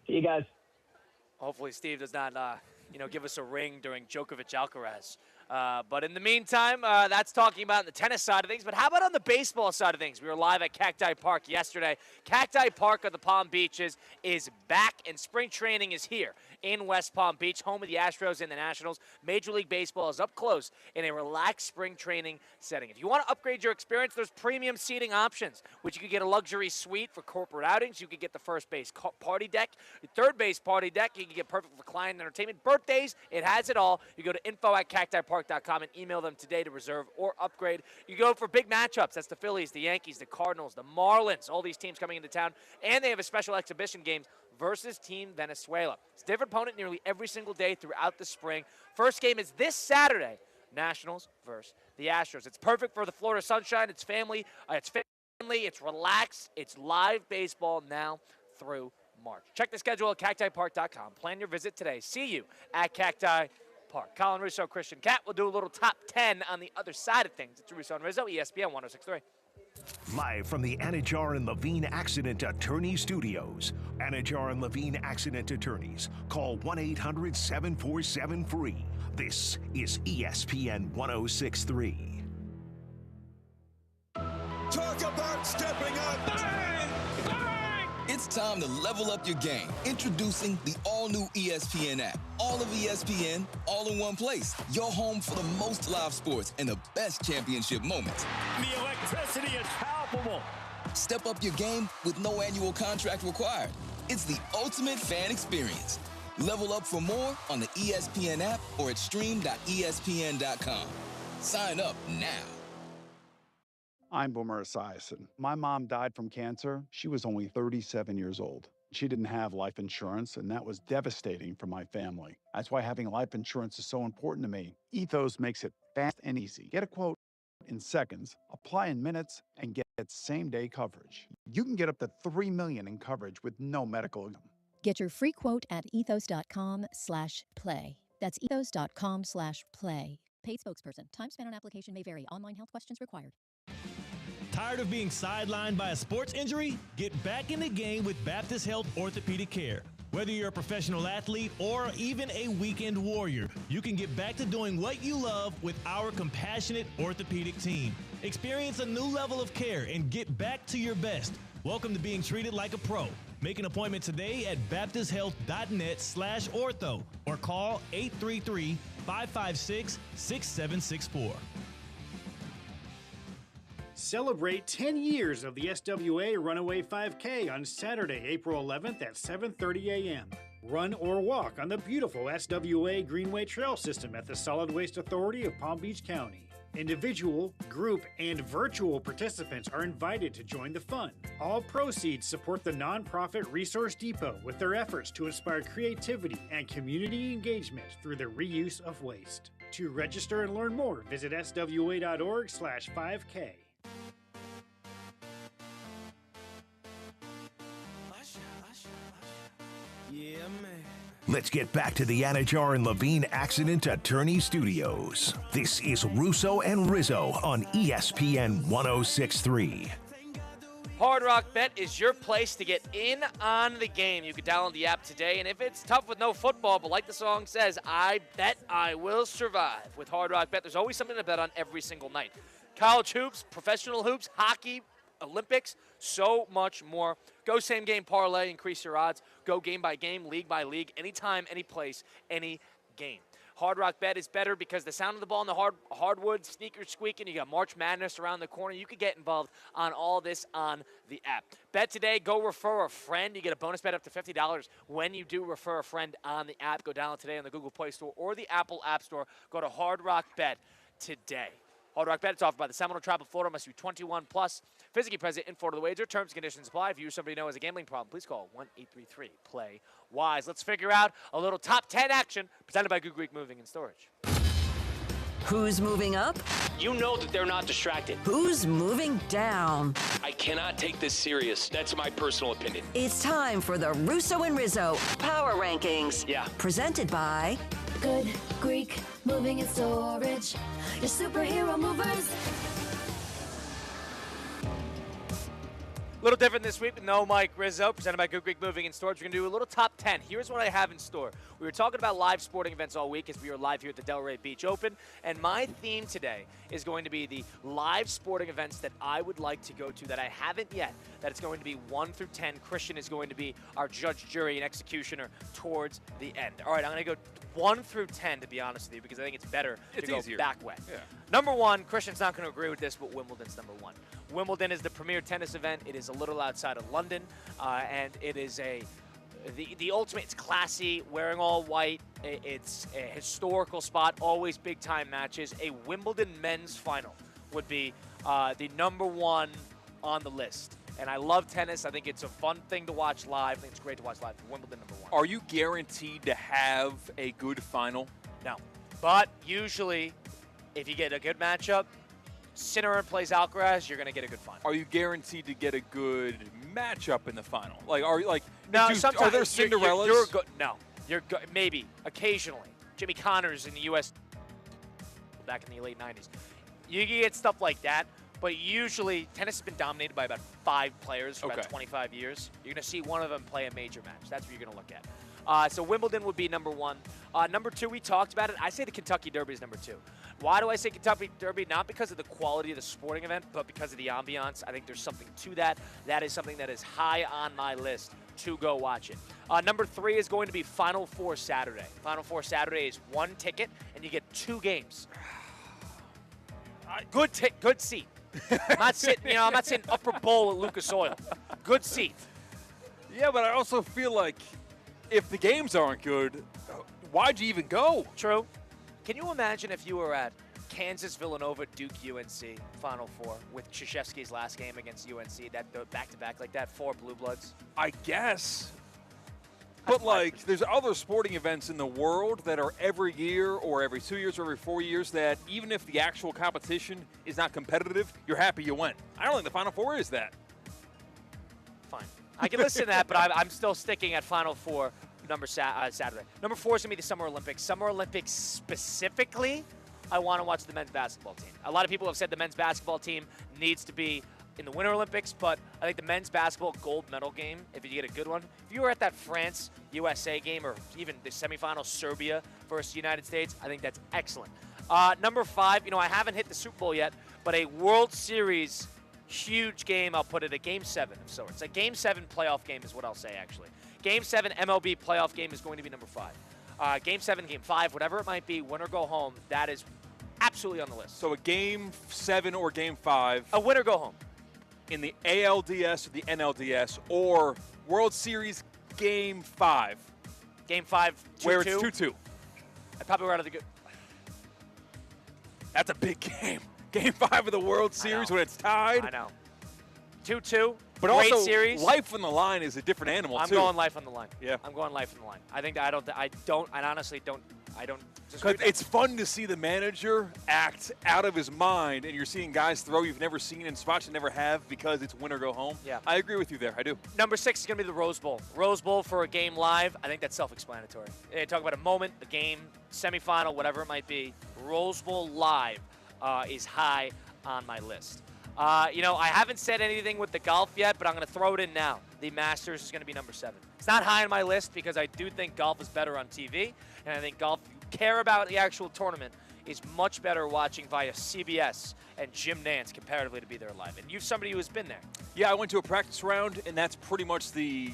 See you guys. Hopefully Steve does not, give us a ring during Djokovic-Alcaraz. But in the meantime, that's talking about the tennis side of things. But how about on the baseball side of things? We were live at Cacti Park yesterday. Cacti Park of the Palm Beaches is back, and spring training is here in West Palm Beach, home of the Astros and the Nationals. Major League Baseball is up close in a relaxed spring training setting. If you want to upgrade your experience, there's premium seating options, which you could get a luxury suite for corporate outings. You could get the first base party deck, the third base party deck. You can get perfect for client entertainment. Birthdays, it has it all. You go to info@cactipark.com and email them today to reserve or upgrade. You go for big matchups. That's the Phillies, the Yankees, the Cardinals, the Marlins, all these teams coming into town. And they have a special exhibition games versus Team Venezuela. It's a different opponent nearly every single day throughout the spring. First game is this Saturday, Nationals versus the Astros. It's perfect for the Florida sunshine. It's family. It's relaxed. It's live baseball now through March. Check the schedule at cactipark.com. Plan your visit today. See you at Cacti Park. Colin, Russo, Christian, Cat will do a little top 10 on the other side of things. It's Russo and Rizzo, ESPN 106.3. Live from the Anajar and Levine Accident Attorney Studios. Anajar and Levine Accident Attorneys. Call 1-800-747-FREE. This is ESPN 106.3. time to level up your game. Introducing the all-new ESPN app. All of ESPN, all in one place. Your home for the most live sports and the best championship moments. The electricity is palpable. Step up your game with no annual contract required. It's the ultimate fan experience. Level up for more on the ESPN app or at stream.espn.com. Sign up now. I'm Boomer Esiason. My mom died from cancer. She was only 37 years old. She didn't have life insurance, and that was devastating for my family. That's why having life insurance is so important to me. Ethos makes it fast and easy. Get a quote in seconds, apply in minutes, and get same-day coverage. You can get up to $3 million in coverage with no medical income. Get your free quote at ethos.com/play. That's ethos.com/play. Paid spokesperson. Time spent on application may vary. Online health questions required. Tired of being sidelined by a sports injury? Get back in the game with Baptist Health Orthopedic Care. Whether you're a professional athlete or even a weekend warrior, you can get back to doing what you love with our compassionate orthopedic team. Experience a new level of care and get back to your best. Welcome to being treated like a pro. Make an appointment today at baptisthealth.net/ortho or call 833-556-6764. Celebrate 10 years of the SWA Runaway 5K on Saturday, April 11th at 7:30 a.m. Run or walk on the beautiful SWA Greenway Trail System at the Solid Waste Authority of Palm Beach County. Individual, group, and virtual participants are invited to join the fun. All proceeds support the nonprofit Resource Depot with their efforts to inspire creativity and community engagement through the reuse of waste. To register and learn more, visit swa.org/5K. Yeah, man. Let's get back to the Anajar and Levine Accident Attorney Studios. This is Russo and Rizzo on ESPN 106.3. Hard Rock Bet is your place to get in on the game. You can download the app today, and if it's tough with no football, but like the song says, I bet I will survive. With Hard Rock Bet, there's always something to bet on every single night. College hoops, professional hoops, hockey, Olympics, so much more. Go same game parlay, increase your odds. Go game by game, league by league, anytime, any place, any game. Hard Rock Bet is better because the sound of the ball in the hardwood, sneakers squeaking, you got March Madness around the corner. You could get involved on all this on the app. Bet today, go refer a friend. You get a bonus bet up to $50 when you do refer a friend on the app. Go download today on the Google Play Store or the Apple App Store. Go to Hard Rock Bet today. Hard Rock Bet is offered by the Seminole Tribe of Florida. Must be 21 plus. Physically present in Florida. The wager. Terms and conditions apply. If you or somebody you know has a gambling problem, please call 1-833-PLAY-WISE. Let's figure out a little top 10 action presented by Good Greek Moving and Storage. Who's moving up? You know that they're not distracted. Who's moving down? I cannot take this serious. That's my personal opinion. It's time for the Russo and Rizzo Power Rankings. Yeah. Presented by Good Greek Moving and Storage. Your superhero movers. A little different this week with no Mike Rizzo, presented by Good Greek Moving and Storage. We're going to do a little top 10. Here's what I have in store. We were talking about live sporting events all week as we were live here at the Delray Beach Open, and my theme today is going to be the live sporting events that I would like to go to that I haven't yet, that it's going to be 1 through 10. Christian is going to be our judge, jury, and executioner towards the end. All right, I'm going to go 1 through 10, to be honest with you, because I think it's better to go back way. Yeah. Number 1, Christian's not going to agree with this, but Wimbledon's number 1. Wimbledon is the premier tennis event. It is a little outside of London, and it is the ultimate. It's classy, wearing all white. It's a historical spot, always big-time matches. A Wimbledon men's final would be the number 1 on the list. And I love tennis. I think it's a fun thing to watch live. I think it's great to watch live. Wimbledon number 1. Are you guaranteed to have a good final? No. But usually, if you get a good matchup, Sinner plays Alcaraz, you're going to get a good final. Are you guaranteed to get a good matchup in the final? Like, are you like? No, are there Cinderellas? You're good. No, maybe occasionally. Jimmy Connors in the U.S. back in the late '90s. You can get stuff like that, but usually tennis has been dominated by about 5 players for about 25 years. You're going to see one of them play a major match. That's what you're going to look at. So Wimbledon would be number 1. Number 2, we talked about it. I say the Kentucky Derby is number 2. Why do I say Kentucky Derby? Not because of the quality of the sporting event, but because of the ambiance. I think there's something to that. That is something that is high on my list to go watch it. Number 3 is going to be Final Four Saturday. Final Four Saturday is 1 ticket, and you get 2 games. Good seat. I'm not sitting upper bowl at Lucas Oil. Good seat. Yeah, but I also feel like if the games aren't good, why'd you even go? True. Can you imagine if you were at Kansas, Villanova, Duke, UNC, Final Four, with Krzyzewski's last game against UNC, that back-to-back like that, 4 Blue Bloods? I guess. But, like, there's other sporting events in the world that are every year or every 2 years or every 4 years that even if the actual competition is not competitive, you're happy you went. I don't think the Final Four is that. Fine. I can listen to that, but I'm still sticking at Final Four Saturday. Number 4 is going to be the Summer Olympics. Summer Olympics specifically, I want to watch the men's basketball team. A lot of people have said the men's basketball team needs to be in the Winter Olympics, but I think the men's basketball gold medal game, if you get a good one, if you were at that France-USA game or even the semifinal Serbia versus United States, I think that's excellent. Number 5, I haven't hit the Super Bowl yet, but a World Series huge game, I'll put it a Game 7 of sorts. A Game 7 playoff game is what I'll say, actually. Game 7 MLB playoff game is going to be number 5. Game 7, Game 5, whatever it might be, win or go home, that is absolutely on the list. So a Game 7 or Game 5. A win or go home. In the ALDS or the NLDS, or World Series Game 5. Game 5, 2-2. Where it's 2-2. I probably rather go. That's a big game. Game 5 of the World Series when it's tied. I know. 2-2. But great also, series. life on the line is a different animal, I'm too. going life on the line. Yeah. I'm going life on the line. I think that I honestly don't. Because it's fun to see the manager act out of his mind, and you're seeing guys throw you've never seen in spots you never have because it's win or go home. Yeah. I agree with you there. I do. Number 6 is going to be the Rose Bowl. Rose Bowl for a game live. I think that's self-explanatory. They talk about a moment, a game, semifinal, whatever it might be. Rose Bowl live is high on my list. I haven't said anything with the golf yet, but I'm going to throw it in now. The Masters is going to be number 7. It's not high on my list because I do think golf is better on TV, and I think golf, if you care about the actual tournament, is much better watching via CBS and Jim Nantz comparatively to be there live. And you're somebody who has been there. Yeah, I went to a practice round, and that's pretty much the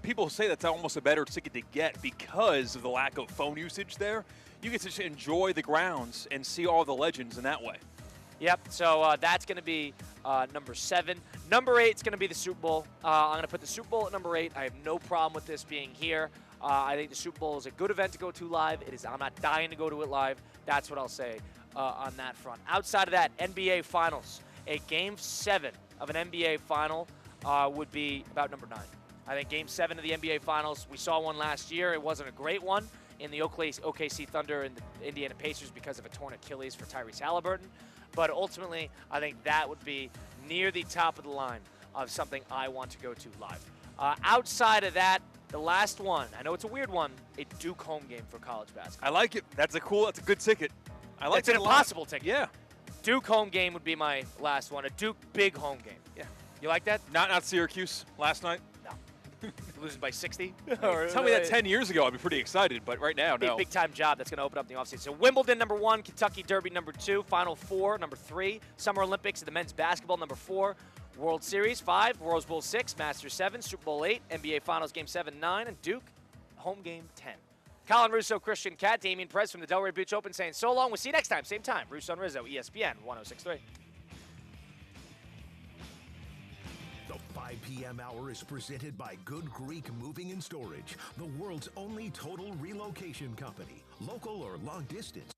people say that's almost a better ticket to get because of the lack of phone usage there. You get to enjoy the grounds and see all the legends in that way. Yep, so that's going to be number 7. Number 8 is going to be the Super Bowl. I'm going to put the Super Bowl at number 8. I have no problem with this being here. I think the Super Bowl is a good event to go to live. I'm not dying to go to it live. That's what I'll say on that front. Outside of that, NBA Finals. A Game 7 of an NBA Final would be about number 9. I think Game 7 of the NBA Finals, we saw one last year. It wasn't a great one in the OKC Thunder and the Indiana Pacers because of a torn Achilles for Tyrese Halliburton. But ultimately, I think that would be near the top of the line of something I want to go to live. Outside of that, the last one, I know it's a weird one, a Duke home game for college basketball. I like it. That's a good ticket. I like it. It's an impossible ticket. Yeah. Duke home game would be my last one. A Duke big home game. Yeah. You like that? Not Syracuse last night. No. Losing by 60? Tell me that 10 years ago, I'd be pretty excited, but right now, no. Big-time job that's going to open up the offseason. So Wimbledon, number 1, Kentucky Derby, number 2, Final Four, number 3, Summer Olympics of the men's basketball, number 4, World Series, 5, Rose Bowl, 6, Masters, 7, Super Bowl, 8, NBA Finals, Game 7, 9, and Duke, home game, 10. Colin Russo, Christian Cat, Damian Perez from the Delray Beach Open saying so long. We'll see you next time, same time. Russo and Rizzo, ESPN 106.3. The 5 p.m. hour is presented by Good Greek Moving and Storage, the world's only total relocation company, local or long distance.